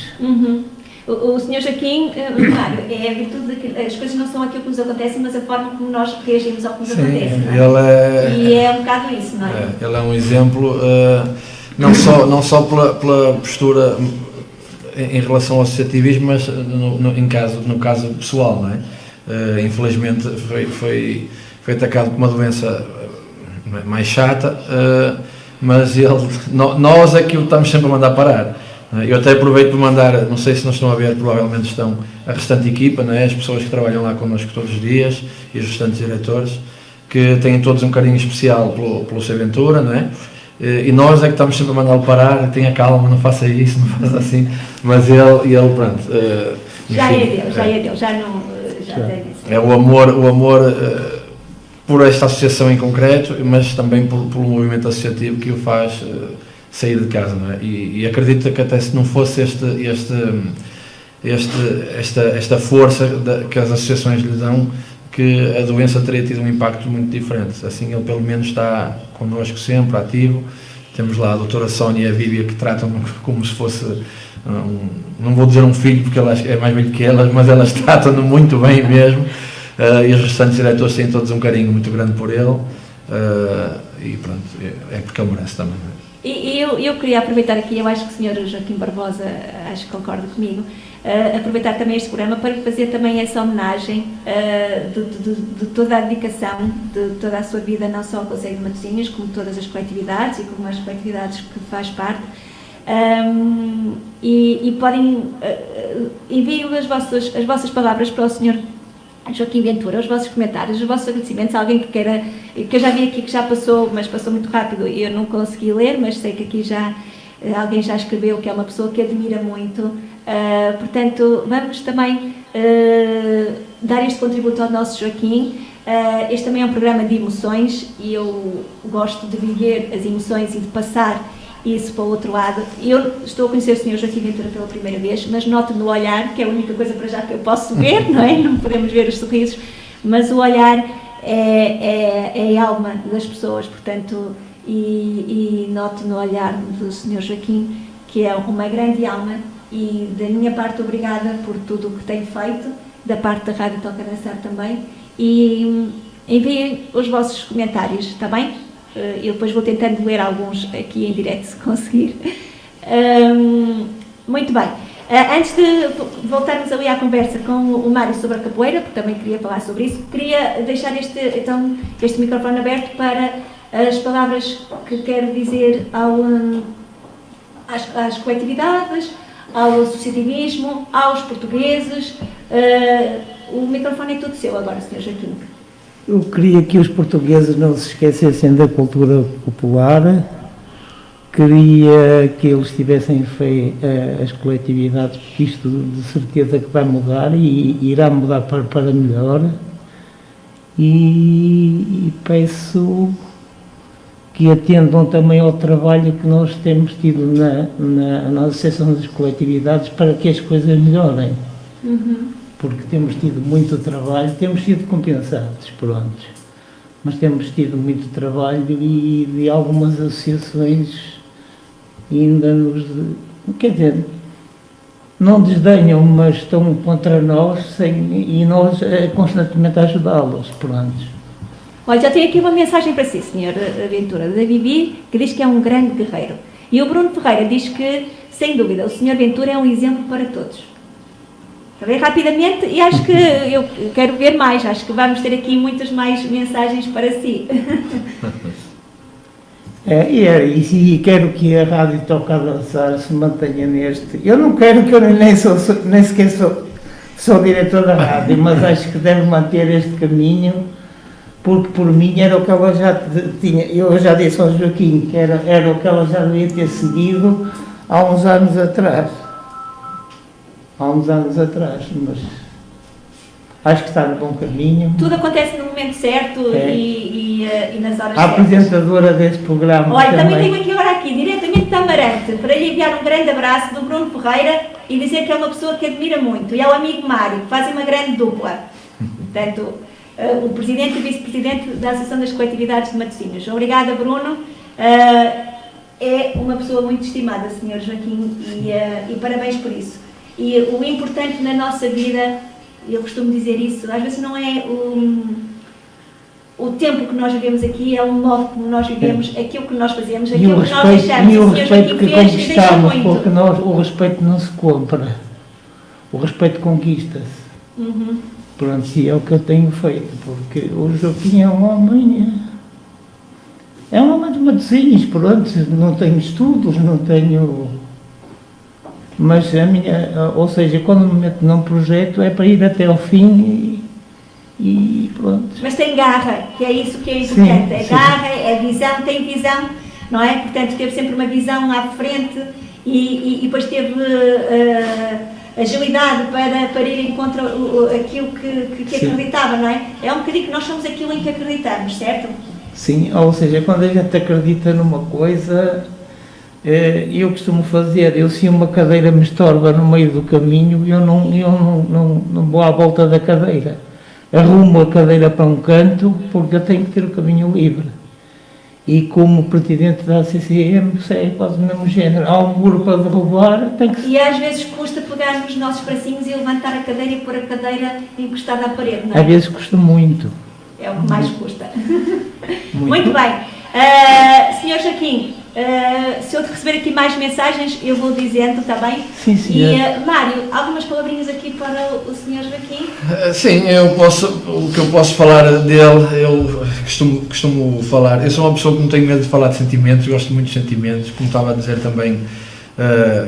O Sr. Joaquim, Mário, é a virtude de que as coisas não são aquilo que nos acontecem, mas a forma como nós reagimos ao que nos acontece. Não é? E é um bocado isso, não é? Ele é um exemplo, não só pela postura em relação ao associativismo, mas no caso pessoal, não é? Infelizmente foi atacado por uma doença mais chata, mas nós é que o estamos sempre a mandar parar. Eu até aproveito para mandar, não sei se não estão a ver, provavelmente estão a restante equipa, não é? As pessoas que trabalham lá connosco todos os dias e os restantes diretores, que têm todos um carinho especial pelo Sr. Ventura, não é? E nós é que estamos sempre a mandá-lo parar, tenha calma, não faça isso, não faça assim, mas ele pronto. Já é dele, já tem isso. É o amor por esta associação em concreto, mas também pelo movimento associativo que o faz sair de casa, não é? E acredito que até se não fosse esta força que as associações lhe dão, que a doença teria tido um impacto muito diferente. Assim, ele pelo menos está connosco sempre, ativo. Temos lá a doutora Sónia e a Víbia, que tratam-no como se fosse, não vou dizer um filho, porque ela é mais velho que elas, mas elas tratam-no muito bem mesmo. E os restantes diretores têm todos um carinho muito grande por ele. E pronto, é porque ele merece também. E eu queria aproveitar aqui, eu acho que o Sr. Joaquim Barbosa, acho que concorda comigo, aproveitar também este programa para fazer também essa homenagem de toda a dedicação, de toda a sua vida, não só ao Conselho de Matosinhos, como todas as coletividades e como as coletividades que faz parte. E podem enviem as vossas palavras para o Sr. Joaquim Ventura, os vossos comentários, os vossos agradecimentos, alguém que queira, que eu já vi aqui que já passou, mas passou muito rápido e eu não consegui ler, mas sei que aqui alguém já escreveu que é uma pessoa que admira muito, portanto vamos também dar este contributo ao nosso Joaquim. Este também é um programa de emoções e eu gosto de viver as emoções e de passar isso para o outro lado. Eu estou a conhecer o Sr. Joaquim Ventura pela primeira vez, mas noto no olhar, que é a única coisa para já que eu posso ver, não é? Não podemos ver os sorrisos, mas o olhar é a alma das pessoas, portanto, e noto no olhar do Sr. Joaquim que é uma grande alma e da minha parte obrigada por tudo o que tem feito, da parte da Rádio Toca-Dançar também, e enviem os vossos comentários, está bem? Eu depois vou tentando ler alguns aqui em direto, se conseguir. Muito bem. Antes de voltarmos ali à conversa com o Mário sobre a capoeira, porque também queria falar sobre isso, queria deixar este microfone aberto para as palavras que quero dizer às coletividades, ao associativismo, aos portugueses. O microfone é todo seu agora, Sr. Joaquim. Eu queria que os portugueses não se esquecessem da cultura popular, queria que eles tivessem fé às coletividades, porque isto de certeza que vai mudar e irá mudar para melhor, e peço que atendam também ao trabalho que nós temos tido na Associação das Coletividades para que as coisas melhorem. Porque temos tido muito trabalho, temos sido compensados, pronto, mas temos tido muito trabalho e de algumas associações ainda quer dizer, não desdenham, mas estão contra nós e nós constantemente a ajudá-los, pronto. Olha, já tenho aqui uma mensagem para si, Sr. Ventura, da Vivi, que diz que é um grande guerreiro. E o Bruno Ferreira diz que, sem dúvida, o Sr. Ventura é um exemplo para todos. Bem, rapidamente, e acho que eu quero ver mais, acho que vamos ter aqui muitas mais mensagens para si. E quero que a Rádio Toca-Dançar se mantenha neste. Eu não quero, que eu nem sequer sou diretor da rádio, mas acho que deve manter este caminho, porque por mim era o que ela já tinha. Eu já disse ao Joaquim que era o que ela já devia ter seguido há uns anos atrás. há uns anos atrás, mas acho que está no bom caminho. Tudo acontece no momento certo É. e nas horas A certas. apresentadora desse programa Olha, também tenho aqui agora aqui, diretamente de Amarante, para lhe enviar um grande abraço do Bruno Ferreira e dizer que é uma pessoa que admira muito, e ao amigo Mário, que fazem uma grande dupla. Portanto, o presidente e vice-presidente da Associação das Coletividades de Matosinhos. Obrigada, Bruno. É uma pessoa muito estimada, Sr. Joaquim, e parabéns por isso. E o importante na nossa vida, eu costumo dizer isso, às vezes não é o tempo que nós vivemos aqui, é o modo como nós vivemos, aquilo que nós fazemos, e aquilo o que nós deixamos. respeito, e o Sr. respeito Joaquim que fez e deixou conquistamos, muito. porque o respeito não se compra, o respeito conquista-se. Uhum. Pronto, e é o que eu tenho feito, porque o Joaquim é um homem de Matosinhos, pronto, não tenho estudos, não tenho... Mas ou seja, quando me meto num projeto é para ir até ao fim e pronto. Mas tem garra, que é isso que é importante. Sim, É sim. garra, é visão, tem visão, não é? Portanto, teve sempre uma visão à frente e depois teve agilidade para ir contra aquilo que Sim. acreditava, não é? É um bocadinho que nós somos aquilo em que acreditamos, certo? Sim, ou seja, quando a gente acredita numa coisa, eu costumo fazer, se uma cadeira me estorba no meio do caminho, eu não vou à volta da cadeira. Arrumo a cadeira para um canto, porque eu tenho que ter o caminho livre. E como presidente da ACCM, é quase o mesmo género. Há um muro para derrubar, tem que E às vezes custa pegar nos nossos bracinhos e levantar a cadeira e pôr a cadeira encostada à parede, não é? às vezes custa muito. É o que mais custa. Muito. Muito bem. Senhor Joaquim, se eu receber aqui mais mensagens, eu vou dizendo, está bem? Sim, senhor. E, Mário, algumas palavrinhas aqui para o senhor Joaquim? Sim, o que eu posso falar dele, eu costumo falar, eu sou uma pessoa que não tenho medo de falar de sentimentos, gosto muito de sentimentos, como estava a dizer também,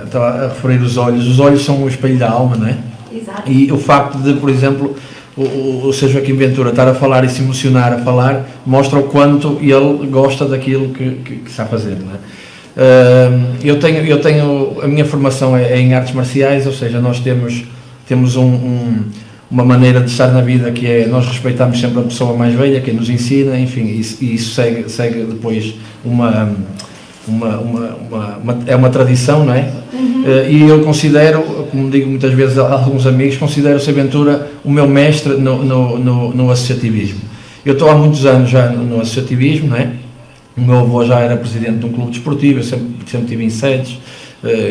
estava a referir os olhos são o espelho da alma, não é? Exato. E o facto de, por exemplo, o Sr. Joaquim Ventura estar a falar e se emocionar a falar, mostra o quanto ele gosta daquilo que está a fazer, não é? Eu tenho, a minha formação é em artes marciais, ou seja, nós temos uma maneira de estar na vida que é, nós respeitamos sempre a pessoa mais velha, quem nos ensina, enfim, e isso segue depois é uma tradição, não é? E eu considero, como digo muitas vezes a alguns amigos, considero o Sr. Ventura o meu mestre no associativismo. Eu estou há muitos anos já no associativismo, não é? O meu avô já era presidente de um clube desportivo, eu sempre estive em sedes,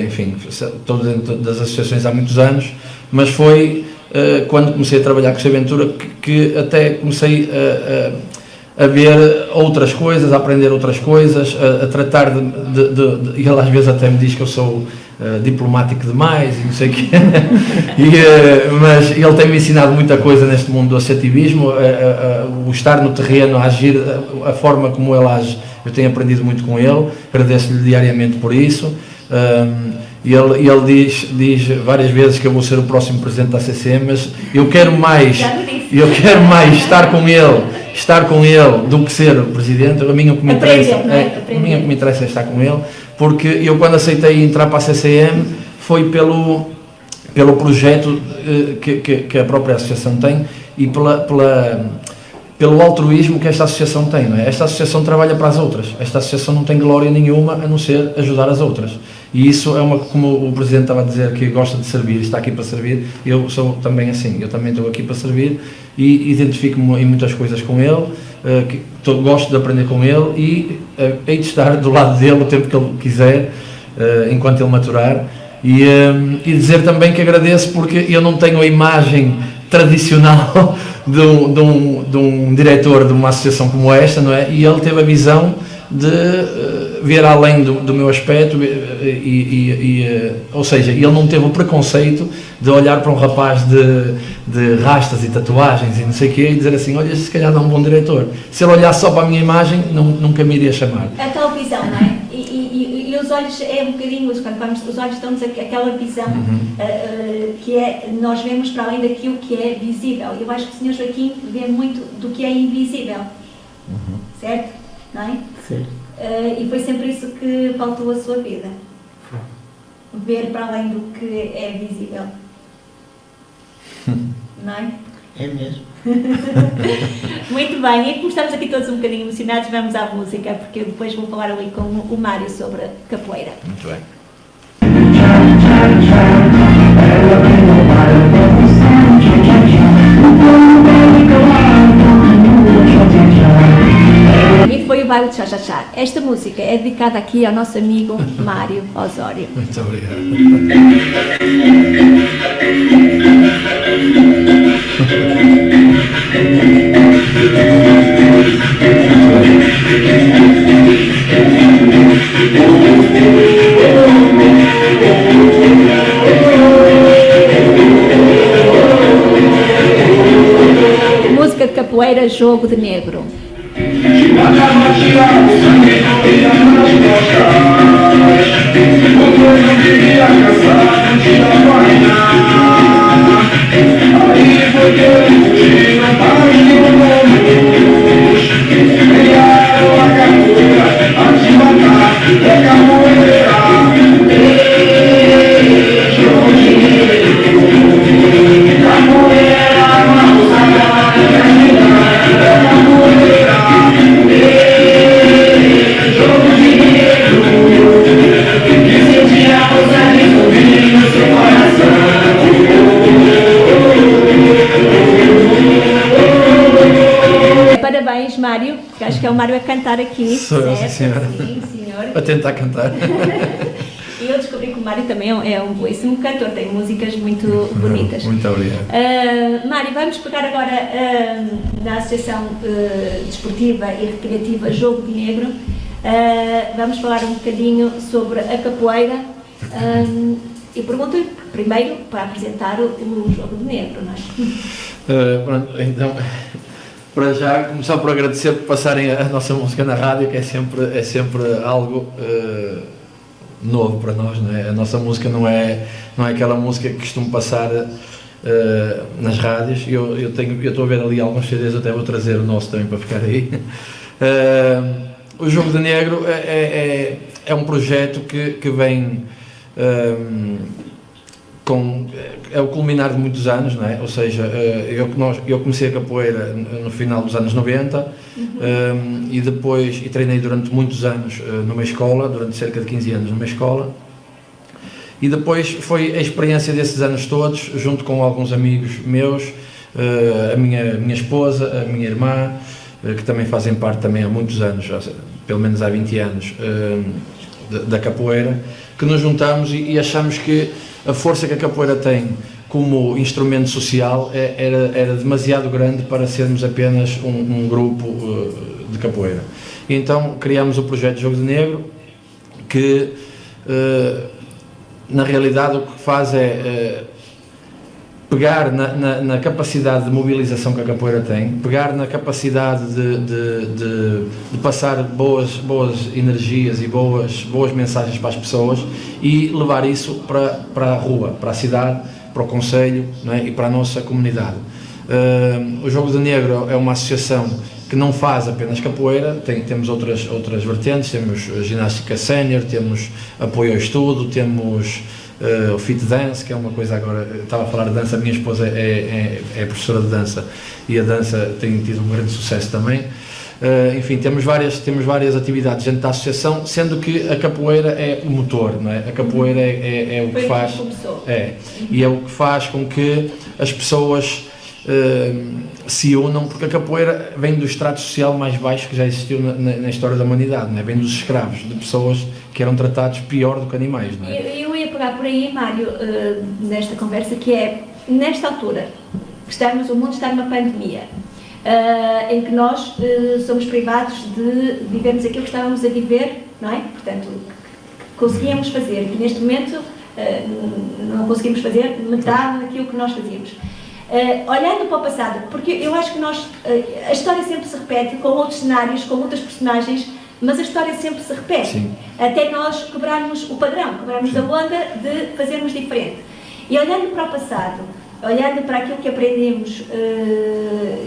enfim, estou dentro das associações há muitos anos, mas foi quando comecei a trabalhar com o Sr. Ventura que até comecei a ver outras coisas, a aprender outras coisas, a tratar e ele às vezes até me diz que eu sou diplomático demais e não sei o quê, mas ele tem-me ensinado muita coisa neste mundo do associativismo, o estar no terreno, a agir, a forma como ele age, eu tenho aprendido muito com ele, agradeço-lhe diariamente por isso. Ele diz várias vezes que eu vou ser o próximo presidente da CCM, mas eu quero mais estar com ele do que ser o presidente. A mim o que me interessa é estar com ele, porque eu quando aceitei entrar para a CCM foi pelo projeto que a própria associação tem e pelo altruísmo que esta associação tem, não é? Esta associação trabalha para as outras, esta associação não tem glória nenhuma a não ser ajudar as outras, e isso é como o Presidente estava a dizer, que gosta de servir, está aqui para servir. Eu sou também assim, eu também estou aqui para servir e identifico-me em muitas coisas com ele, gosto de aprender com ele e hei de estar do lado dele o tempo que ele quiser, enquanto ele maturar, e dizer também que agradeço, porque eu não tenho a imagem tradicional de um diretor de uma associação como esta, não é? E ele teve a visão de ver além do meu aspecto, ou seja, ele não teve o preconceito de olhar para um rapaz de rastas e tatuagens e não sei o quê e dizer assim, olha, se calhar não é um bom diretor. Se ele olhasse só para a minha imagem, nunca me iria chamar. A tal visão, não é? E os olhos é um bocadinho, quando vamos, os olhos dão-nos aquela visão que é, nós vemos para além daquilo que é visível. Eu acho que o Sr. Joaquim vê muito do que é invisível, certo? Não é? Sim. E foi sempre isso que faltou a sua vida. Ver para além do que é visível. não é? É mesmo. Muito bem, e como estamos aqui todos um bocadinho emocionados, vamos à música, porque eu depois vou falar ali com o Mário sobre a capoeira. Muito bem. E foi o baile de Chá-Chá-Chá. Esta música é dedicada aqui ao nosso amigo Mário Osório. Muito obrigado. Música de capoeira, Jogo de Negro. Parabéns, Mário, que acho que é o Mário a cantar aqui. Sou eu, sim, senhora. Sim, senhor. A tentar cantar. E eu descobri que o Mário também é um belíssimo cantor, tem músicas muito bonitas. Muito obrigado. Mário, vamos pegar agora na Associação Desportiva e Recreativa Jogo de Negro. Vamos falar um bocadinho sobre a capoeira. E pergunto-lhe primeiro para apresentar o Jogo de Negro, não é? Pronto, então, para já, começar por agradecer por passarem a nossa música na rádio, que é sempre algo novo para nós, não é? A nossa música não é aquela música que costumo passar nas rádios. Eu estou a ver ali alguns CDs, até vou trazer o nosso também para ficar aí. O Jogo de Negro é um projeto que vem é o culminar de muitos anos, não é? Ou seja, eu comecei a capoeira no final dos anos 90 e depois treinei durante muitos anos numa escola, durante cerca de 15 anos numa escola, e depois foi a experiência desses anos todos, junto com alguns amigos meus, a minha esposa, a minha irmã, que também fazem parte também há muitos anos, pelo menos há 20 anos, da capoeira, que nos juntamos e achamos que a força que a capoeira tem como instrumento social era demasiado grande para sermos apenas um grupo de capoeira. E então criámos o projeto Jogo de Negro, que na realidade o que faz é pegar na capacidade de mobilização que a capoeira tem, pegar na capacidade de passar boas energias e boas mensagens para as pessoas e levar isso para a rua, para a cidade, para o concelho, não é? E para a nossa comunidade. O Jogo de Negro é uma associação que não faz apenas capoeira, temos outras vertentes, temos ginástica sénior, temos apoio ao estudo, temos o fit dance, que é uma coisa agora, estava a falar de dança, a minha esposa é professora de dança e a dança tem tido um grande sucesso também. Enfim, temos várias atividades dentro da associação, sendo que a capoeira é o motor, não é? A capoeira é o que faz, e é o que faz com que as pessoas se unam, porque a capoeira vem do estrato social mais baixo que já existiu na história da humanidade, não é? Vem dos escravos, de pessoas que eram tratados pior do que animais, não é? Eu ia pegar por aí, Mário, nesta conversa, que é, nesta altura, o mundo está numa pandemia, em que nós somos privados de vivermos aquilo que estávamos a viver, não é? Portanto, conseguíamos fazer, que neste momento não conseguimos fazer metade daquilo que nós fazíamos. Olhando para o passado, porque eu acho que a história sempre se repete com outros cenários, com outras personagens, mas a história sempre se repete. Sim. Até nós quebrarmos o padrão, quebrarmos a onda de fazermos diferente. E olhando para o passado, olhando para aquilo que aprendemos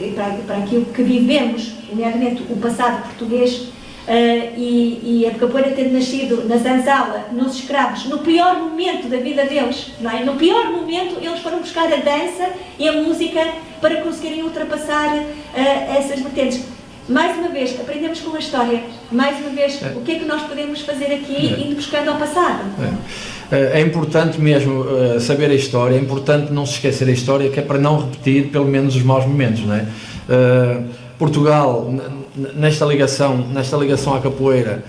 e para aquilo que vivemos, nomeadamente o passado português, e a capoeira ter nascido na Zanzala, nos escravos, no pior momento da vida deles, não é? No pior momento eles foram buscar a dança e a música para conseguirem ultrapassar essas vertentes. Mais uma vez, aprendemos com a história. Mais uma vez, o que é que nós podemos fazer aqui indo buscando ao passado? É importante mesmo saber a história, é importante não se esquecer a história, que é para não repetir pelo menos os maus momentos, não é? Portugal, nesta ligação à capoeira,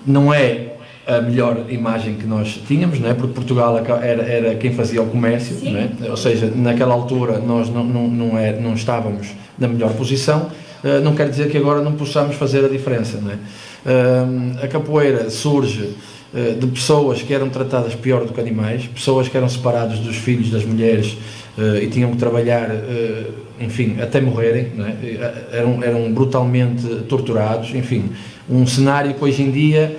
não é a melhor imagem que nós tínhamos, não é? Porque Portugal era quem fazia o comércio, não é? Ou seja, naquela altura nós não estávamos na melhor posição. Não quer dizer que agora não possamos fazer a diferença, não é? A capoeira surge de pessoas que eram tratadas pior do que animais, pessoas que eram separadas dos filhos, das mulheres, e tinham que trabalhar, enfim, até morrerem, não é? Eram brutalmente torturados, enfim, um cenário que hoje em dia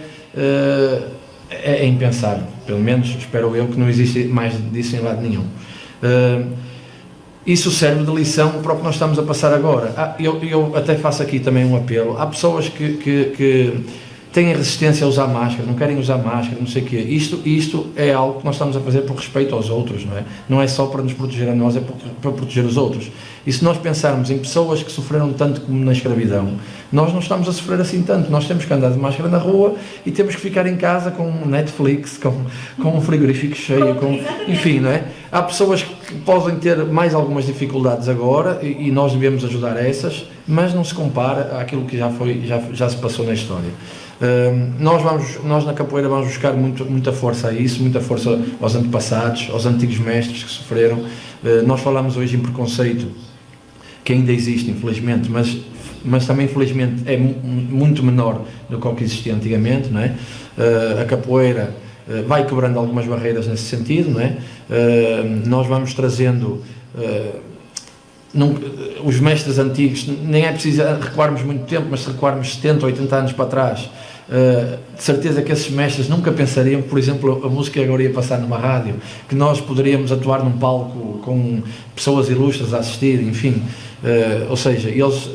é impensável. Pelo menos espero eu que não existe mais disso em lado nenhum. Isso serve de lição para o que nós estamos a passar agora. Eu até faço aqui também um apelo. Há pessoas que têm resistência a usar máscara, não querem usar máscara, não sei o quê. Isto é algo que nós estamos a fazer por respeito aos outros, não é? Não é só para nos proteger a nós, é para proteger os outros. E se nós pensarmos em pessoas que sofreram tanto como na escravidão, nós não estamos a sofrer assim tanto. Nós temos que andar de máscara na rua e temos que ficar em casa com um Netflix, com um frigorífico cheio, enfim, não é? Há pessoas que podem ter mais algumas dificuldades agora e nós devemos ajudar essas, mas não se compara àquilo que já se passou na história. Nós na capoeira vamos buscar muita força a isso, muita força aos antepassados, aos antigos mestres que sofreram. Nós falamos hoje em preconceito, que ainda existe, infelizmente, mas também, infelizmente, é muito menor do que o que existia antigamente, não é? A capoeira vai quebrando algumas barreiras nesse sentido, não é? Nós vamos trazendo... os mestres antigos, nem é preciso recuarmos muito tempo, mas se recuarmos 70, 80 anos para trás, de certeza que esses mestres nunca pensariam que, por exemplo, a música agora ia passar numa rádio, que nós poderíamos atuar num palco com pessoas ilustres a assistir, enfim, ou seja, eles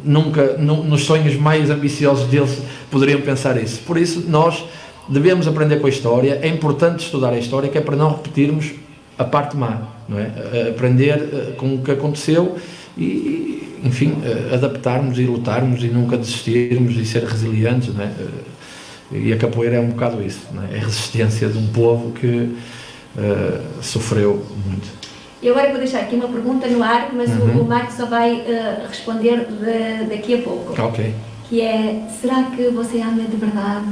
nunca, nos sonhos mais ambiciosos deles, poderiam pensar isso. Por isso, nós devemos aprender com a história. É importante estudar a história, que é para não repetirmos a parte má, não é? Aprender com o que aconteceu e, enfim, adaptarmos e lutarmos e nunca desistirmos e ser resilientes, não é? E a capoeira é um bocado isso, não é? É a resistência de um povo que sofreu muito. E agora vou deixar aqui uma pergunta no ar, mas o Marco só vai responder daqui a pouco. Ok. Que é, será que você ama de verdade?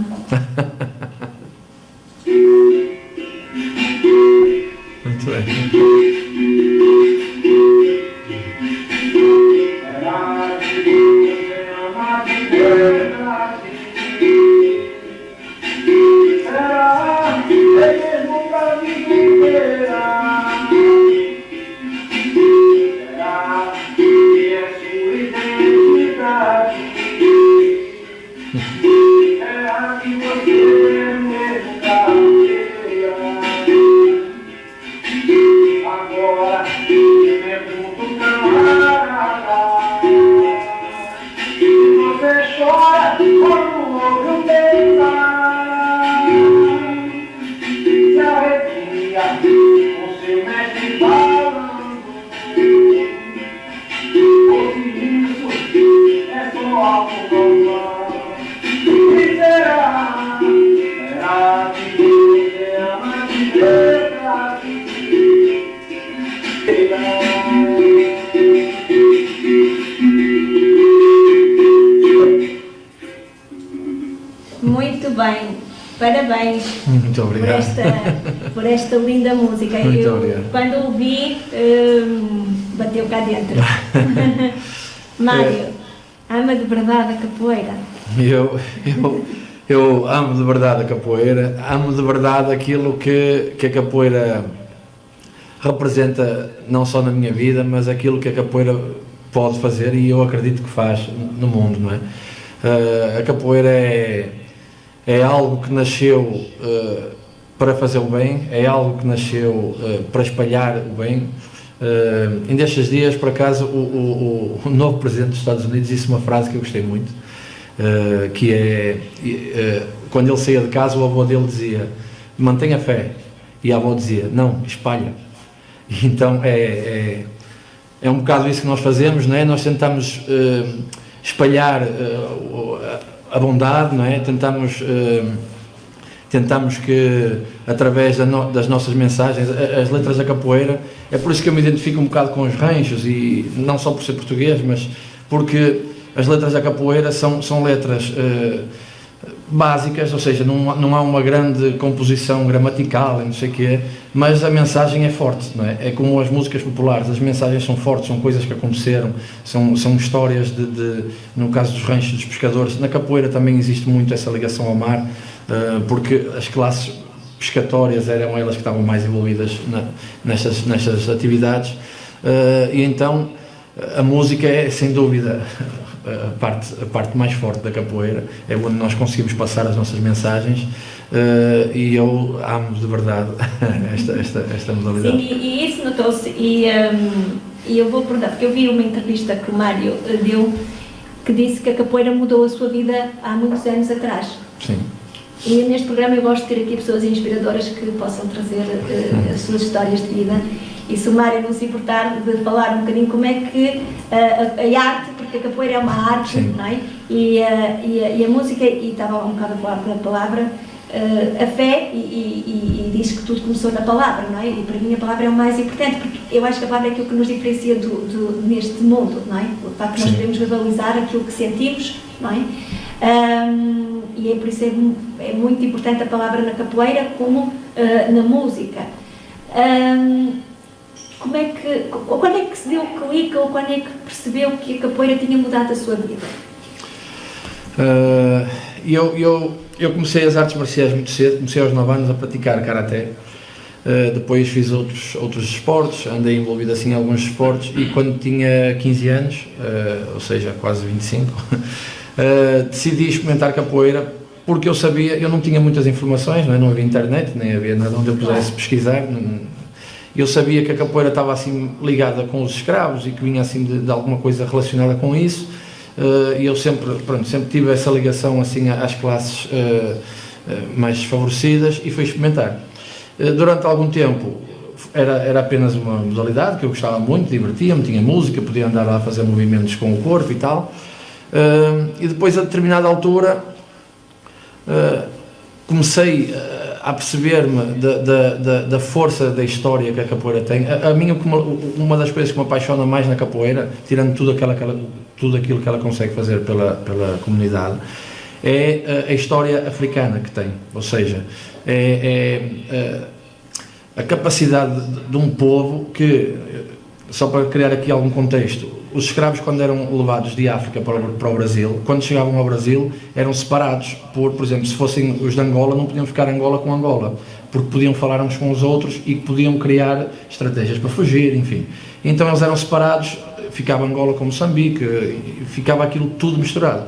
Muito bem. Muito bem, parabéns. Muito obrigado. Por esta linda música. Muito obrigado. Quando ouvi, bateu cá dentro. Mário, ama de verdade a capoeira? Eu amo de verdade a capoeira, amo de verdade aquilo que a capoeira representa, não só na minha vida, mas aquilo que a capoeira pode fazer, e eu acredito que faz no mundo, não é? A capoeira é algo que nasceu para fazer o bem, é algo que nasceu para espalhar o bem. Destes dias, por acaso, o novo presidente dos Estados Unidos disse uma frase que eu gostei muito, que é, quando ele saía de casa, o avô dele dizia, mantenha fé, e a avó dizia, não, espalha. E então é um bocado isso que nós fazemos, não é? Nós tentamos espalhar a bondade, não é? Tentamos que, através das nossas mensagens, as letras da capoeira, é por isso que eu me identifico um bocado com os ranchos, e não só por ser português, mas porque as letras da capoeira são letras básicas, ou seja, não há uma grande composição gramatical, não sei o quê, mas a mensagem é forte, não é? É como as músicas populares, as mensagens são fortes, são coisas que aconteceram, são histórias no caso dos ranchos dos pescadores. Na capoeira também existe muito essa ligação ao mar, porque as classes pescatórias eram elas que estavam mais envolvidas nestas atividades, e então a música é, sem dúvida, a parte mais forte da capoeira, é onde nós conseguimos passar as nossas mensagens, e eu amo de verdade esta modalidade. Sim, e isso notou-se, e eu vou perguntar, porque eu vi uma entrevista que o Mário deu, que disse que a capoeira mudou a sua vida há muitos anos atrás. Sim. E neste programa eu gosto de ter aqui pessoas inspiradoras que possam trazer as suas histórias de vida. E se o Mário não se importar de falar um bocadinho como é que a arte, porque a capoeira é uma arte, sim, não é? E a música, e estava um bocado a falar pela palavra, a fé, e diz que tudo começou na palavra, não é? E para mim a palavra é o mais importante, porque eu acho que a palavra é aquilo que nos diferencia neste mundo, não é? O facto de nós podemos verbalizar aquilo que sentimos, não é? E é por isso é muito importante a palavra na capoeira como na música. Quando é que se deu o clique, ou quando é que percebeu que a capoeira tinha mudado a sua vida? Eu comecei as artes marciais muito cedo, comecei aos 9 anos a praticar karaté, depois fiz outros esportes, andei envolvido assim em alguns esportes, e quando tinha 15 anos, ou seja, quase 25, decidi experimentar capoeira, porque eu não tinha muitas informações, não havia internet, nem havia nada onde eu pudesse pesquisar. Eu sabia que a capoeira estava assim ligada com os escravos e que vinha assim de alguma coisa relacionada com isso, e eu sempre tive essa ligação assim às classes mais desfavorecidas, e fui experimentar. Durante algum tempo era apenas uma modalidade que eu gostava muito, divertia-me, tinha música, podia andar lá a fazer movimentos com o corpo e tal, e depois a determinada altura comecei a perceber-me da força da história que a capoeira tem. A mim, uma das coisas que me apaixona mais na capoeira, tirando tudo aquilo que ela consegue fazer pela comunidade, é a história africana que tem, ou seja, a capacidade de um povo que, só para criar aqui algum contexto, os escravos, quando eram levados de África para o Brasil, quando chegavam ao Brasil, eram separados por exemplo, se fossem os de Angola, não podiam ficar Angola com Angola, porque podiam falar uns com os outros e podiam criar estratégias para fugir, enfim. Então eles eram separados, ficava Angola com Moçambique, ficava aquilo tudo misturado.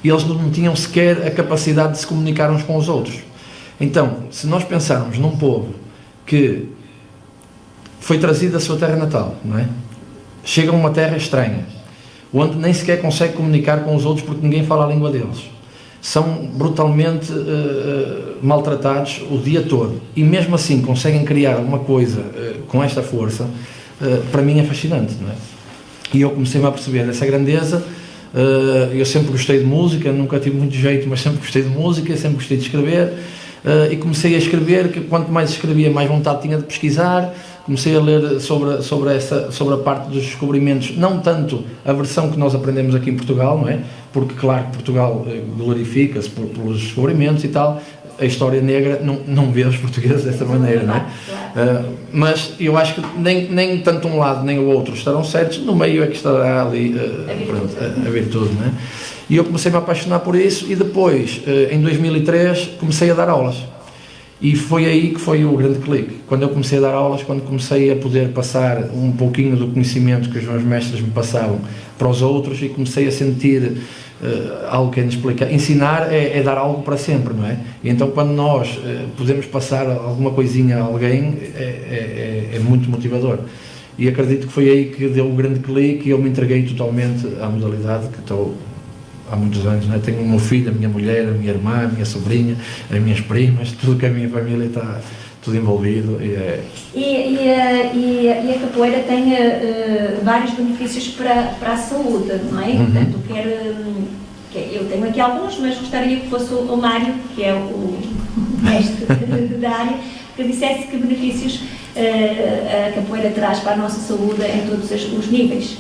E eles não tinham sequer a capacidade de se comunicar uns com os outros. Então, se nós pensarmos num povo que foi trazido da sua terra natal, não é? Chega a uma terra estranha, onde nem sequer consegue comunicar com os outros porque ninguém fala a língua deles. São brutalmente maltratados o dia todo, e mesmo assim conseguem criar alguma coisa com esta força. Para mim é fascinante, não é? E eu comecei-me a perceber essa grandeza. Eu sempre gostei de música, nunca tive muito jeito, mas sempre gostei de música, sempre gostei de escrever, e comecei a escrever, que quanto mais escrevia, mais vontade tinha de pesquisar. Comecei a ler sobre a parte dos descobrimentos, não tanto a versão que nós aprendemos aqui em Portugal, não é? Porque, claro, Portugal glorifica-se pelos descobrimentos e tal. A história negra não vê os portugueses dessa maneira, não é? Mas eu acho que nem tanto um lado nem o outro estarão certos, no meio é que estará ali a virtude, não é? E eu comecei-me a apaixonar por isso, e depois, em 2003, comecei a dar aulas. E foi aí que foi o grande clique. Quando eu comecei a dar aulas, quando comecei a poder passar um pouquinho do conhecimento que os meus mestres me passavam para os outros, e comecei a sentir algo que é inexplicável. Ensinar é dar algo para sempre, não é? E então, quando nós podemos passar alguma coisinha a alguém, é muito motivador. E acredito que foi aí que deu o grande clique, e eu me entreguei totalmente à modalidade, que estou há muitos anos, não é? Tenho o meu filho, a minha mulher, a minha irmã, a minha sobrinha, as minhas primas, tudo que a minha família está tudo envolvido. E a capoeira tem vários benefícios para a saúde, não é? Portanto, eu tenho aqui alguns, mas gostaria que fosse o Mário, que é o mestre da área, que dissesse que benefícios a capoeira traz para a nossa saúde em todos os níveis.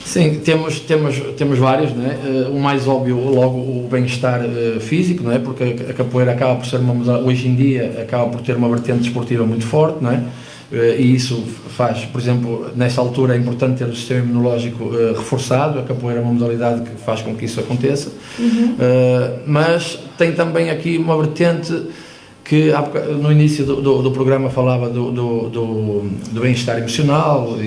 Sim, temos vários, não é? O mais óbvio, logo, o bem-estar físico, não é? Porque a capoeira acaba por ser hoje em dia, acaba por ter uma vertente desportiva muito forte, não é? E isso faz, por exemplo, nesta altura é importante ter o sistema imunológico reforçado. A capoeira é uma modalidade que faz com que isso aconteça, mas tem também aqui uma vertente que no início do programa falava do bem-estar emocional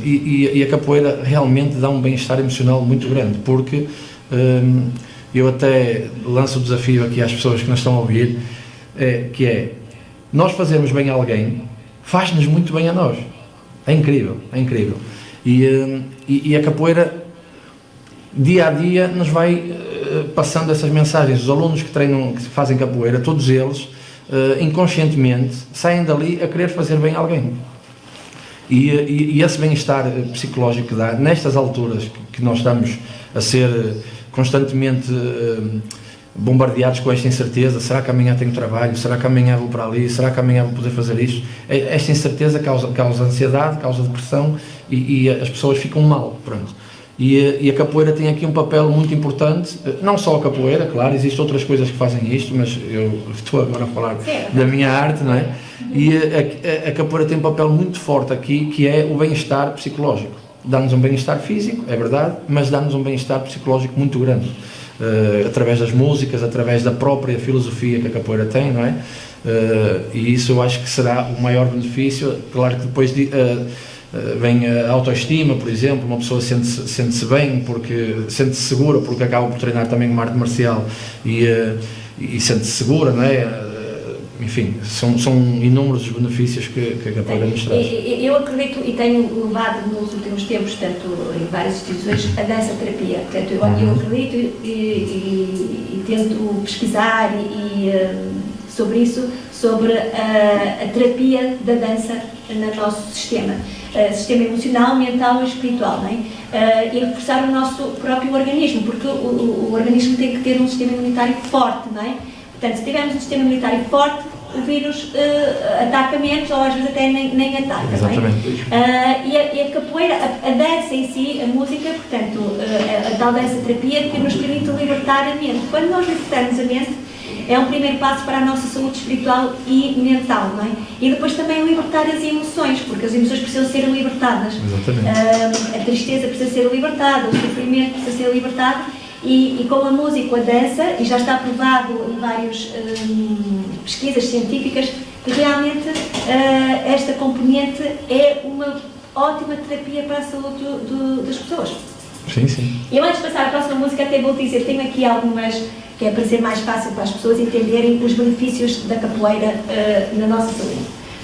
e a capoeira realmente dá um bem-estar emocional muito grande, porque eu até lanço o desafio aqui às pessoas que nos estão a ouvir, que é, nós fazermos bem a alguém faz-nos muito bem a nós. É incrível, é incrível. E a capoeira dia a dia nos vai passando essas mensagens. Os alunos que treinam, que fazem capoeira, todos eles inconscientemente saem dali a querer fazer bem a alguém. E esse bem-estar psicológico que dá nestas alturas que nós estamos a ser constantemente bombardeados com esta incerteza: será que amanhã tenho trabalho? Será que amanhã vou para ali? Será que amanhã vou poder fazer isto? Esta incerteza causa ansiedade, causa depressão e as pessoas ficam mal, pronto. E a capoeira tem aqui um papel muito importante, não só a capoeira, claro, existem outras coisas que fazem isto, mas eu estou agora a falar da minha arte, não é? E a capoeira tem um papel muito forte aqui, que é o bem-estar psicológico. Dá-nos um bem-estar físico, é verdade, mas dá-nos um bem-estar psicológico muito grande, através das músicas, através da própria filosofia que a capoeira tem, não é? E isso eu acho que será o maior benefício. Claro que depois vem a autoestima, por exemplo, uma pessoa sente-se bem, porque sente-se segura, porque acaba por treinar também uma arte marcial e sente-se segura, não é? Enfim, são inúmeros os benefícios que a capoeira nos traz. Eu acredito e tenho levado nos últimos tempos, tanto em várias instituições, a dança-terapia. Portanto, eu acredito e tento pesquisar sobre isso, sobre a terapia da dança no nosso sistema emocional, mental e espiritual, não é? E reforçar o nosso próprio organismo, porque o organismo tem que ter um sistema imunitário forte, não é? Portanto, se tivermos um sistema imunitário forte, o vírus ataca menos, ou às vezes até nem ataca. Exatamente. Não é? E a capoeira, a dança em si, a música, portanto, a tal dança-terapia que nos permite libertar a mente. Quando nós libertamos a mente, é um primeiro passo para a nossa saúde espiritual e mental, não é? E depois também libertar as emoções, porque as emoções precisam ser libertadas. Exatamente. A tristeza precisa ser libertada, o sofrimento precisa ser libertado, e com a música, com a dança, e já está provado em várias pesquisas científicas, que realmente esta componente é uma ótima terapia para a saúde das pessoas. Sim, sim. E antes de passar à próxima música, até vou dizer, tenho aqui algumas, que é para ser mais fácil para as pessoas entenderem os benefícios da capoeira na nossa saúde.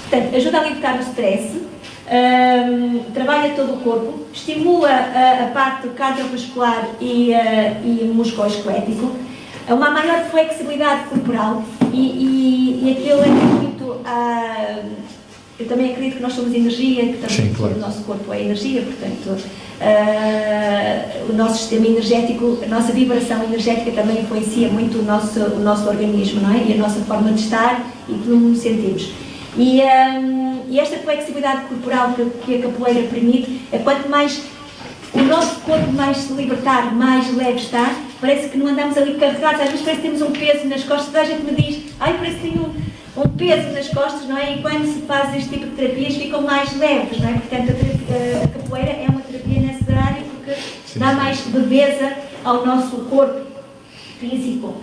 Portanto, ajuda a libertar o stress, trabalha todo o corpo, estimula a parte cardiovascular e musculoesquelético, uma maior flexibilidade corporal e aquilo é muito... eu também acredito que nós somos energia, que também sim, claro. O nosso corpo é energia, portanto, o nosso sistema energético, a nossa vibração energética também influencia muito o nosso organismo, não é? E a nossa forma de estar e como nos sentimos. E esta flexibilidade corporal que a capoeira permite, é quanto mais o nosso corpo mais se libertar, mais leve está, parece que não andamos ali carregados, às vezes parece que temos um peso nas costas, toda a gente me diz, parece que tenho um peso nas costas, não é? E quando se faz este tipo de terapias ficam mais leves, não é? Portanto, a capoeira é uma terapia nessa área porque dá mais leveza ao nosso corpo físico.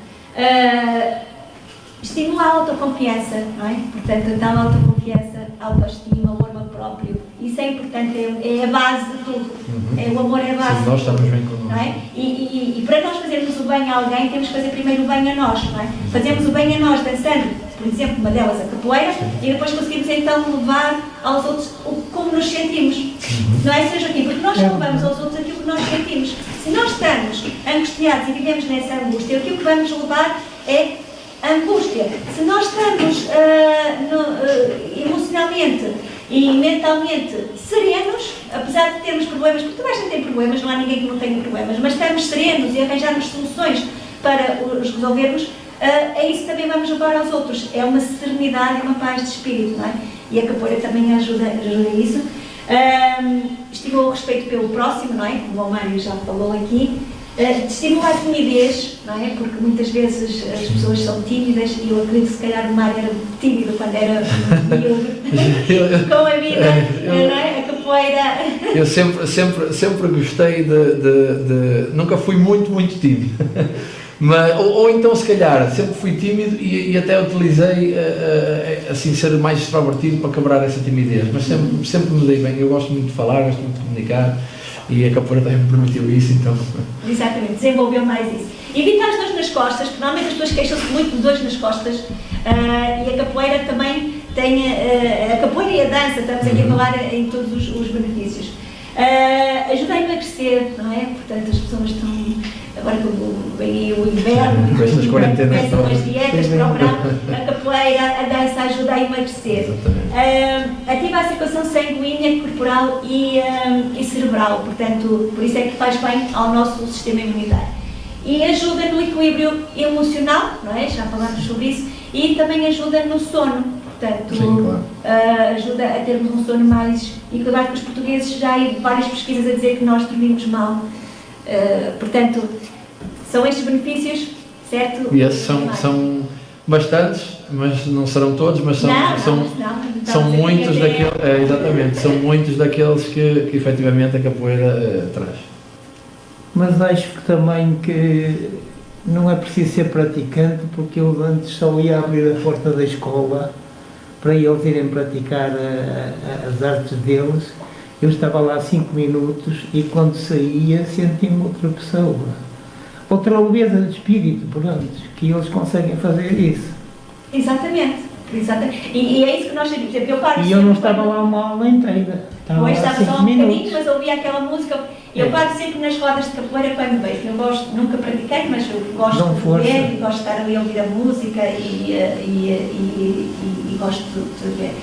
Estimula a autoconfiança, não é? Portanto, a tal autoconfiança, autoestima, o amor próprio, isso é importante, é a base de tudo. O amor é a base. Sim, nós estamos bem connosco. Não é? E para nós fazermos o bem a alguém, temos que fazer primeiro o bem a nós, não é? Fazemos o bem a nós dançando, por por exemplo, uma delas a capoeira, e depois conseguimos então levar aos outros como nos sentimos. Não é, Sr. Joaquim? Porque nós só levamos aos outros aquilo que nós sentimos. Se nós estamos angustiados e vivemos nessa angústia, aquilo que vamos levar é a angústia. Se nós estamos emocionalmente e mentalmente serenos, apesar de termos problemas, porque toda a gente tem problemas, não há ninguém que não tenha problemas, mas estamos serenos e arranjarmos soluções para os resolvermos, é isso que também vamos levar aos outros. É uma serenidade e uma paz de espírito, não é? E a capoeira também ajuda a isso. Estimula o respeito pelo próximo, não é? Como o Mário já falou aqui. Estimula a timidez, não é? Porque muitas vezes as pessoas são tímidas e eu acredito que se calhar o Mário era tímido quando era miúdo, com a vida, não é? A capoeira. Eu sempre gostei de nunca fui muito tímido. Mas, ou então se calhar sempre fui tímido e até utilizei assim ser mais extrovertido para quebrar essa timidez, mas sempre me dei bem. Eu gosto muito de falar, gosto muito de comunicar e a capoeira também me permitiu isso, então. Exatamente, desenvolveu mais isso. Evitar as dores nas costas, porque normalmente as pessoas queixam-se muito de dores nas costas, e a capoeira também tem, a capoeira e a dança, estamos aqui a falar em todos os benefícios. Ajuda a emagrecer, não é? Portanto, as pessoas estão, agora que vem aí o inverno, começam as dietas para o verão, a capoeira, a dança ajuda a emagrecer. Ativa a circulação sanguínea, corporal e cerebral, portanto, por isso é que faz bem ao nosso sistema imunitário. E ajuda no equilíbrio emocional, não é? Já falámos sobre isso, e também ajuda no sono. Portanto, sim, claro. Ajuda a termos um sono mais equilibrado, que os portugueses já há várias pesquisas a dizer que nós dormimos mal. Portanto, são estes benefícios, certo? E esses são bastantes, mas não serão todos, mas são muitos daqueles, exatamente, são muitos daqueles que efetivamente a capoeira traz. Mas acho que também que não é preciso ser praticante, porque eu antes só ia abrir a porta da escola para eles irem praticar as artes deles. Eu estava lá 5 minutos e quando saía senti-me outra pessoa, outra leveza de espírito, pronto, que eles conseguem fazer isso. Exatamente. E é isso que nós sabemos. Eu não estava lá uma aula inteira, estava lá 5 minutos. Mas ouvia aquela música. Eu paro sempre nas rodas de capoeira quando vejo. Eu gosto, nunca pratiquei, mas eu gosto de ver e gosto de estar ali a ouvir a música e gosto de ver.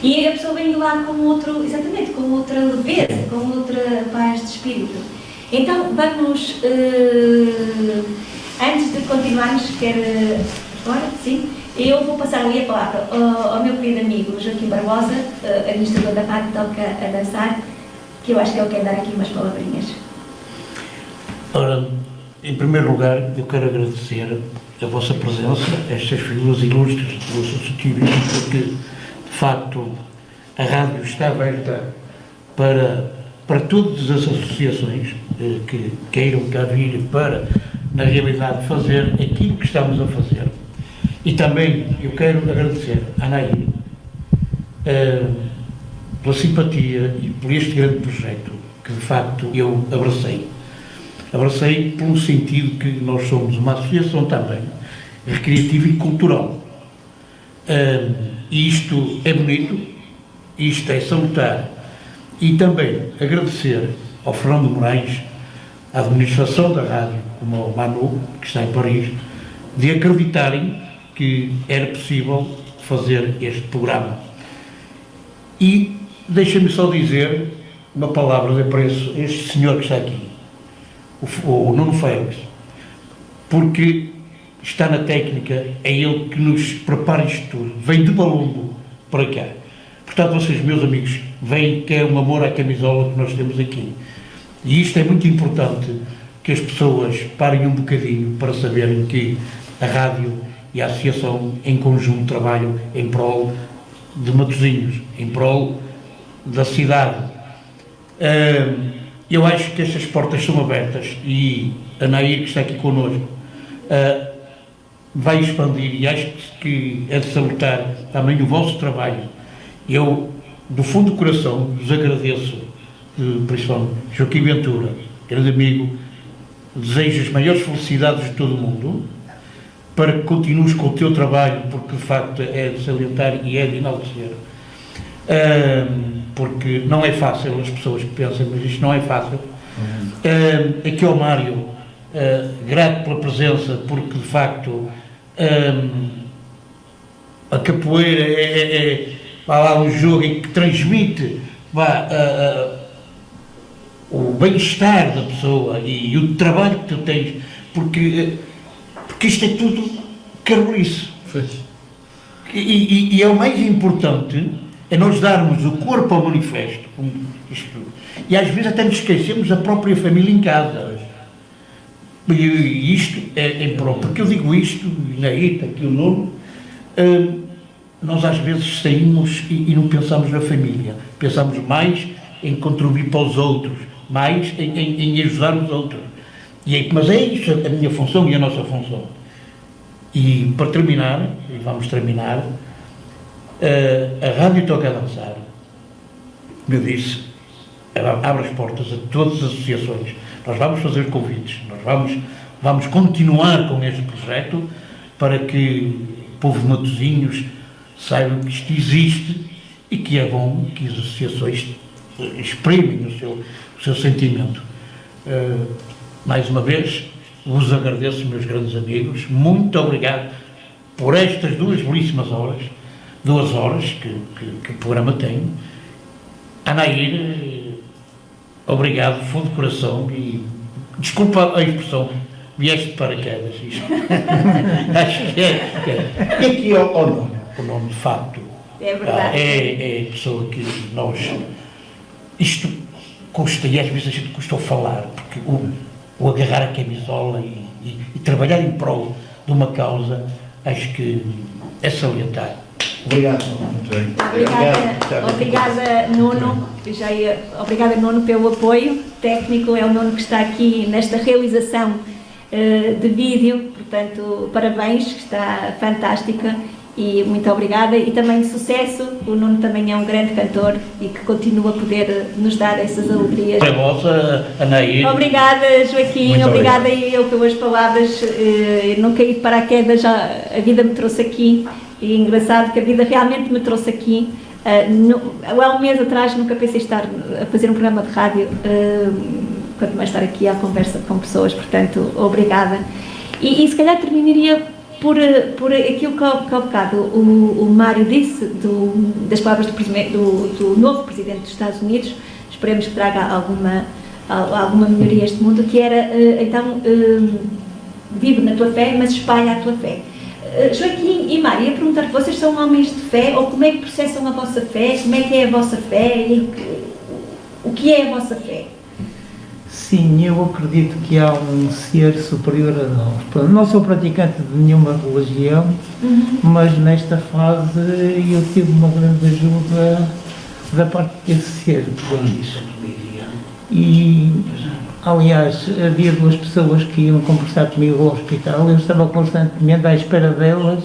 E a pessoa vem lá com outra leveza, com outra paz de espírito. Então, vamos, antes de continuarmos, agora, sim, eu vou passar ali a palavra ao meu querido amigo Joaquim Barbosa, administrador da PAC, toca a dançar, que eu acho que ele quer dar aqui umas palavrinhas. Ora, em primeiro lugar, eu quero agradecer a vossa presença, estas figuras ilustres do associativismo, porque, de facto, a rádio está aberta para todas as associações que queiram cá vir para, na realidade, fazer aquilo que estamos a fazer. E também eu quero agradecer à Anaí pela simpatia e por este grande projeto que, de facto, eu abracei. Abracei pelo sentido que nós somos uma associação também recreativa e cultural. E isto é bonito, isto é salutar. E também agradecer ao Fernando Moraes, à administração da rádio, como ao Manu, que está em Paris, de acreditarem que era possível fazer este programa. E deixa-me só dizer uma palavra de apreço a este senhor que está aqui, o Nuno Félix, porque está na técnica, é ele que nos prepara isto tudo, vem de Balumbo para cá. Portanto, vocês, meus amigos, veem que é um amor à camisola que nós temos aqui. E isto é muito importante, que as pessoas parem um bocadinho para saberem que a rádio e a associação em conjunto trabalham em prol de Matosinhos, em prol da cidade. Eu acho que estas portas são abertas e a Nair, que está aqui connosco, vai expandir, e acho que é de salutar também o vosso trabalho. Eu, do fundo do coração, vos agradeço, principalmente Joaquim Ventura, grande amigo, desejo as maiores felicidades de todo o mundo, para que continues com o teu trabalho, porque de facto é de salientar e é de enaltecer. Porque não é fácil, as pessoas que pensam, mas isto não é fácil. Aqui ao Mário, grato pela presença, porque de facto a capoeira é um jogo em que transmite o bem-estar da pessoa e o trabalho que tu tens, porque isto é tudo carolice. E é o mais importante, é nós darmos o corpo ao manifesto. E às vezes até nos esquecemos da própria família em casa. E isto é próprio. Porque eu digo isto, e na Ita, aqui o Nuno, nós às vezes saímos e não pensamos na família. Pensamos mais em contribuir para os outros, mais em ajudar os outros. Mas é isso a minha função e a nossa função. E para terminar, e vamos terminar, a Rádio Toca a Dançar, como eu disse, abre as portas a todas as associações. Nós vamos fazer convites, nós vamos continuar com este projeto para que o povo de Matosinhos saiba que isto existe e que é bom que as associações exprimem o seu sentimento. Mais uma vez, vos agradeço, meus grandes amigos, muito obrigado por estas 2 belíssimas horas, 2 horas que o programa tem. Anair, obrigado, fundo de coração, e desculpa a expressão, vieste de paraquedas, isto. Acho que é. E aqui o nome de facto, É verdade. é a pessoa que nós, isto custa, e às vezes a gente custa falar, porque o agarrar a camisola e trabalhar em prol de uma causa, acho que é salientar. Obrigado. Obrigada, Nuno. Obrigada, Nuno, pelo apoio técnico. É o Nuno que está aqui nesta realização de vídeo. Portanto, parabéns, que está fantástica. E muito obrigada. E também sucesso. O Nuno também é um grande cantor e que continua a poder nos dar essas alegrias. É vossa, Anaí. Obrigada, Joaquim. Muito obrigada obrigado. eu pelas palavras. Não caí de paraquedas, já a vida me trouxe aqui. E engraçado que a vida realmente me trouxe aqui. Há um mês atrás nunca pensei estar a fazer um programa de rádio, quanto mais estar aqui à conversa com pessoas, portanto, obrigada. E se calhar terminaria por aquilo que há bocado o Mário disse, das palavras do novo Presidente dos Estados Unidos, esperemos que traga alguma melhoria a este mundo, que era, então, vive na tua fé, mas espalha a tua fé. Joaquim e Mário, ia perguntar, vocês são homens de fé, ou como é que processam a vossa fé, como é que é a vossa fé, e o que é a vossa fé? Sim, eu acredito que há um ser superior a nós. Não sou praticante de nenhuma religião, mas nesta fase eu tive uma grande ajuda da parte desse ser. E, aliás, havia 2 pessoas que iam conversar comigo ao hospital, eu estava constantemente à espera delas,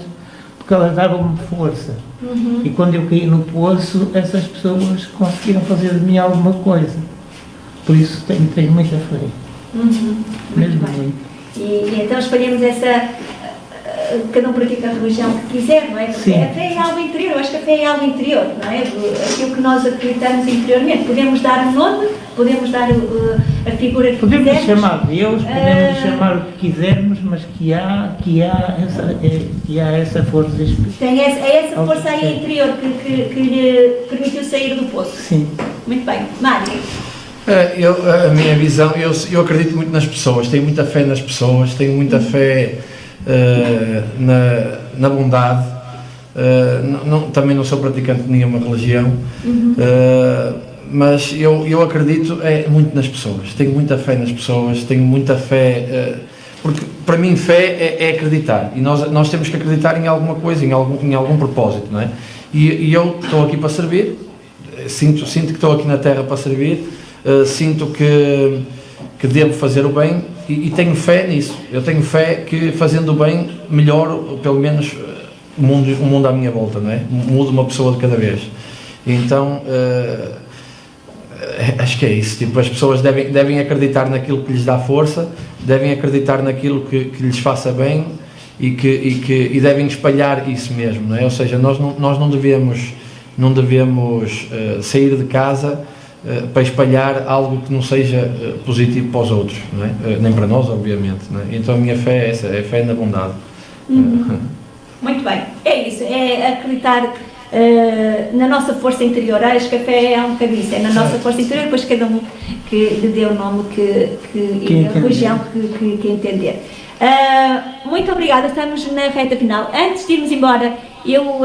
porque elas davam-me força. E quando eu caí no poço, essas pessoas conseguiram fazer de mim alguma coisa. Por isso tenho muita fé. Mesmo muito. E então escolhemos essa... Cada um pratica a religião que quiser, não é? Porque Sim. a fé é algo interior, eu acho que a fé é algo interior, não é? Aquilo que nós acreditamos interiormente. Podemos dar um nome, podemos dar a figura que Podemos quisermos. chamar Deus, podemos chamar o que quisermos, mas que há essa força espiritual. Tem essa força aí interior que lhe permitiu sair do poço. Sim. Muito bem. Mário? A minha visão, eu acredito muito nas pessoas, tenho muita fé nas pessoas, tenho muita fé na bondade. Também não sou praticante de nenhuma religião, mas eu acredito muito nas pessoas, tenho muita fé nas pessoas, tenho muita fé, porque para mim fé é acreditar, e nós temos que acreditar em alguma coisa, em algum propósito, não é? E eu estou aqui para servir, sinto que estou aqui na Terra para servir, sinto que devo fazer o bem e tenho fé nisso. Eu tenho fé que fazendo o bem melhoro pelo menos o mundo à minha volta, não é? Mudo uma pessoa de cada vez. Então acho que é isso. Tipo, as pessoas devem acreditar naquilo que lhes dá força, devem acreditar naquilo que lhes faça bem e devem espalhar isso mesmo, não é? Ou seja, nós não devemos sair de casa para espalhar algo que não seja positivo para os outros, não é? Nem para nós, obviamente, não é? Então a minha fé é essa, é a fé na bondade. Muito bem, é isso, é acreditar na nossa força interior. Acho que a fé é um bocadinho isso, é na nossa força interior, depois cada um que lhe dê o nome e a religião que entender. Muito obrigada, estamos na reta final. Antes de irmos embora, eu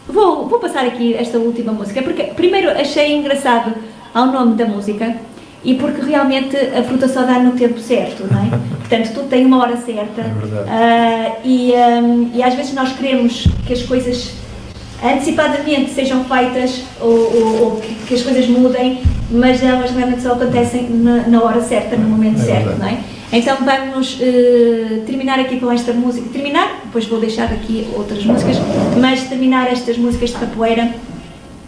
vou passar aqui esta última música, porque primeiro achei engraçado ao nome da música e porque realmente a fruta só dá no tempo certo, não é? Portanto, tudo tem uma hora certa. É verdade. E às vezes nós queremos que as coisas antecipadamente sejam feitas ou que as coisas mudem, mas elas realmente só acontecem na hora certa, no momento certo, não é? Então vamos terminar aqui com esta música, depois vou deixar aqui outras músicas, mas terminar estas músicas de capoeira,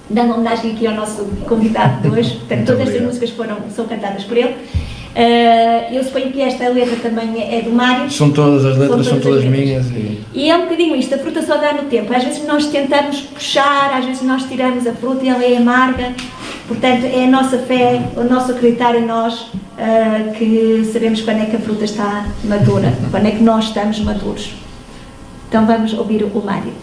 dando homenagem aqui ao nosso convidado de hoje. Portanto, todas estas músicas são cantadas por ele. Eu suponho que esta letra também é do Mário. São todas as letras, são todas minhas. E é um bocadinho isto, a fruta só dá no tempo. Às vezes nós tentamos puxar, às vezes nós tiramos a fruta e ela é amarga. Portanto, é a nossa fé, o nosso acreditar em nós, que sabemos quando é que a fruta está madura, quando é que nós estamos maduros. Então vamos ouvir o Mário.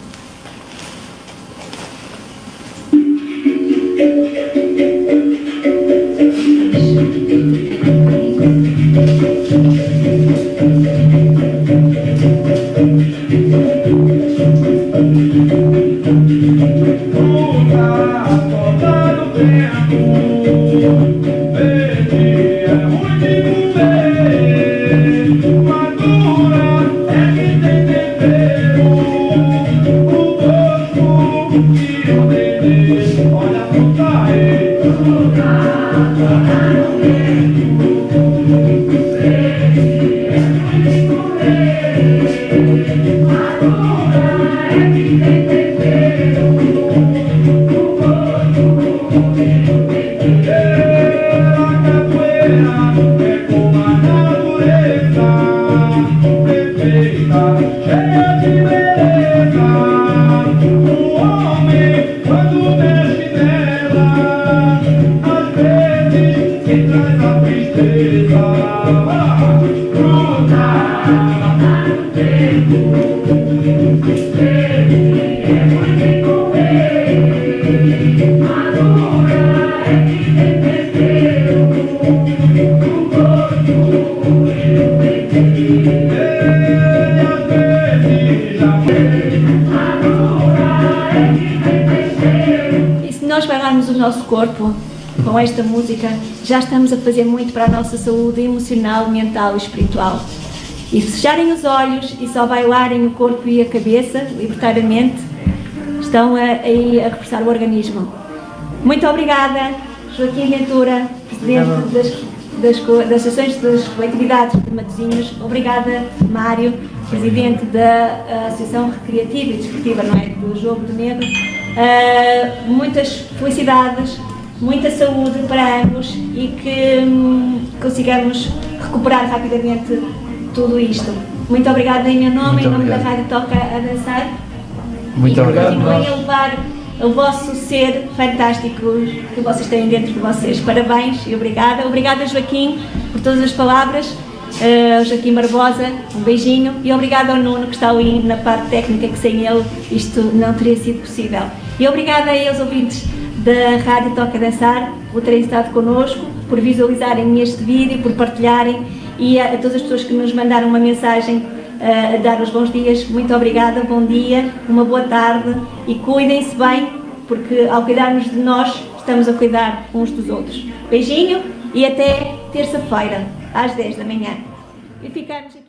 O nosso corpo com esta música, já estamos a fazer muito para a nossa saúde emocional, mental e espiritual. E se fecharem os olhos e só bailarem o corpo e a cabeça, libertar a mente, estão aí a reforçar o organismo. Muito obrigada, Joaquim Ventura, Presidente das Associações das Coletividades de Matosinhos. Obrigada, Mário, Presidente da Associação Recreativa e Desportiva, não é? Do Jogo do Negro. Muitas felicidades, muita saúde para ambos e que consigamos recuperar rapidamente tudo isto. Muito obrigada em meu nome, em nome da Rádio Toca a Dançar. Muito obrigado. Continuem a levar o vosso ser fantástico que vocês têm dentro de vocês. Parabéns e obrigada. Obrigada, Joaquim, por todas as palavras. Joaquim Barbosa, um beijinho. E obrigada ao Nuno, que está ali na parte técnica, que sem ele isto não teria sido possível. E obrigada aos ouvintes da Rádio Toca a Dançar por terem estado connosco, por visualizarem este vídeo, por partilharem, e a todas as pessoas que nos mandaram uma mensagem a dar os bons dias. Muito obrigada, bom dia, uma boa tarde e cuidem-se bem, porque ao cuidarmos de nós, estamos a cuidar uns dos outros. Beijinho e até terça-feira, às 10 da manhã. E ficamos aqui.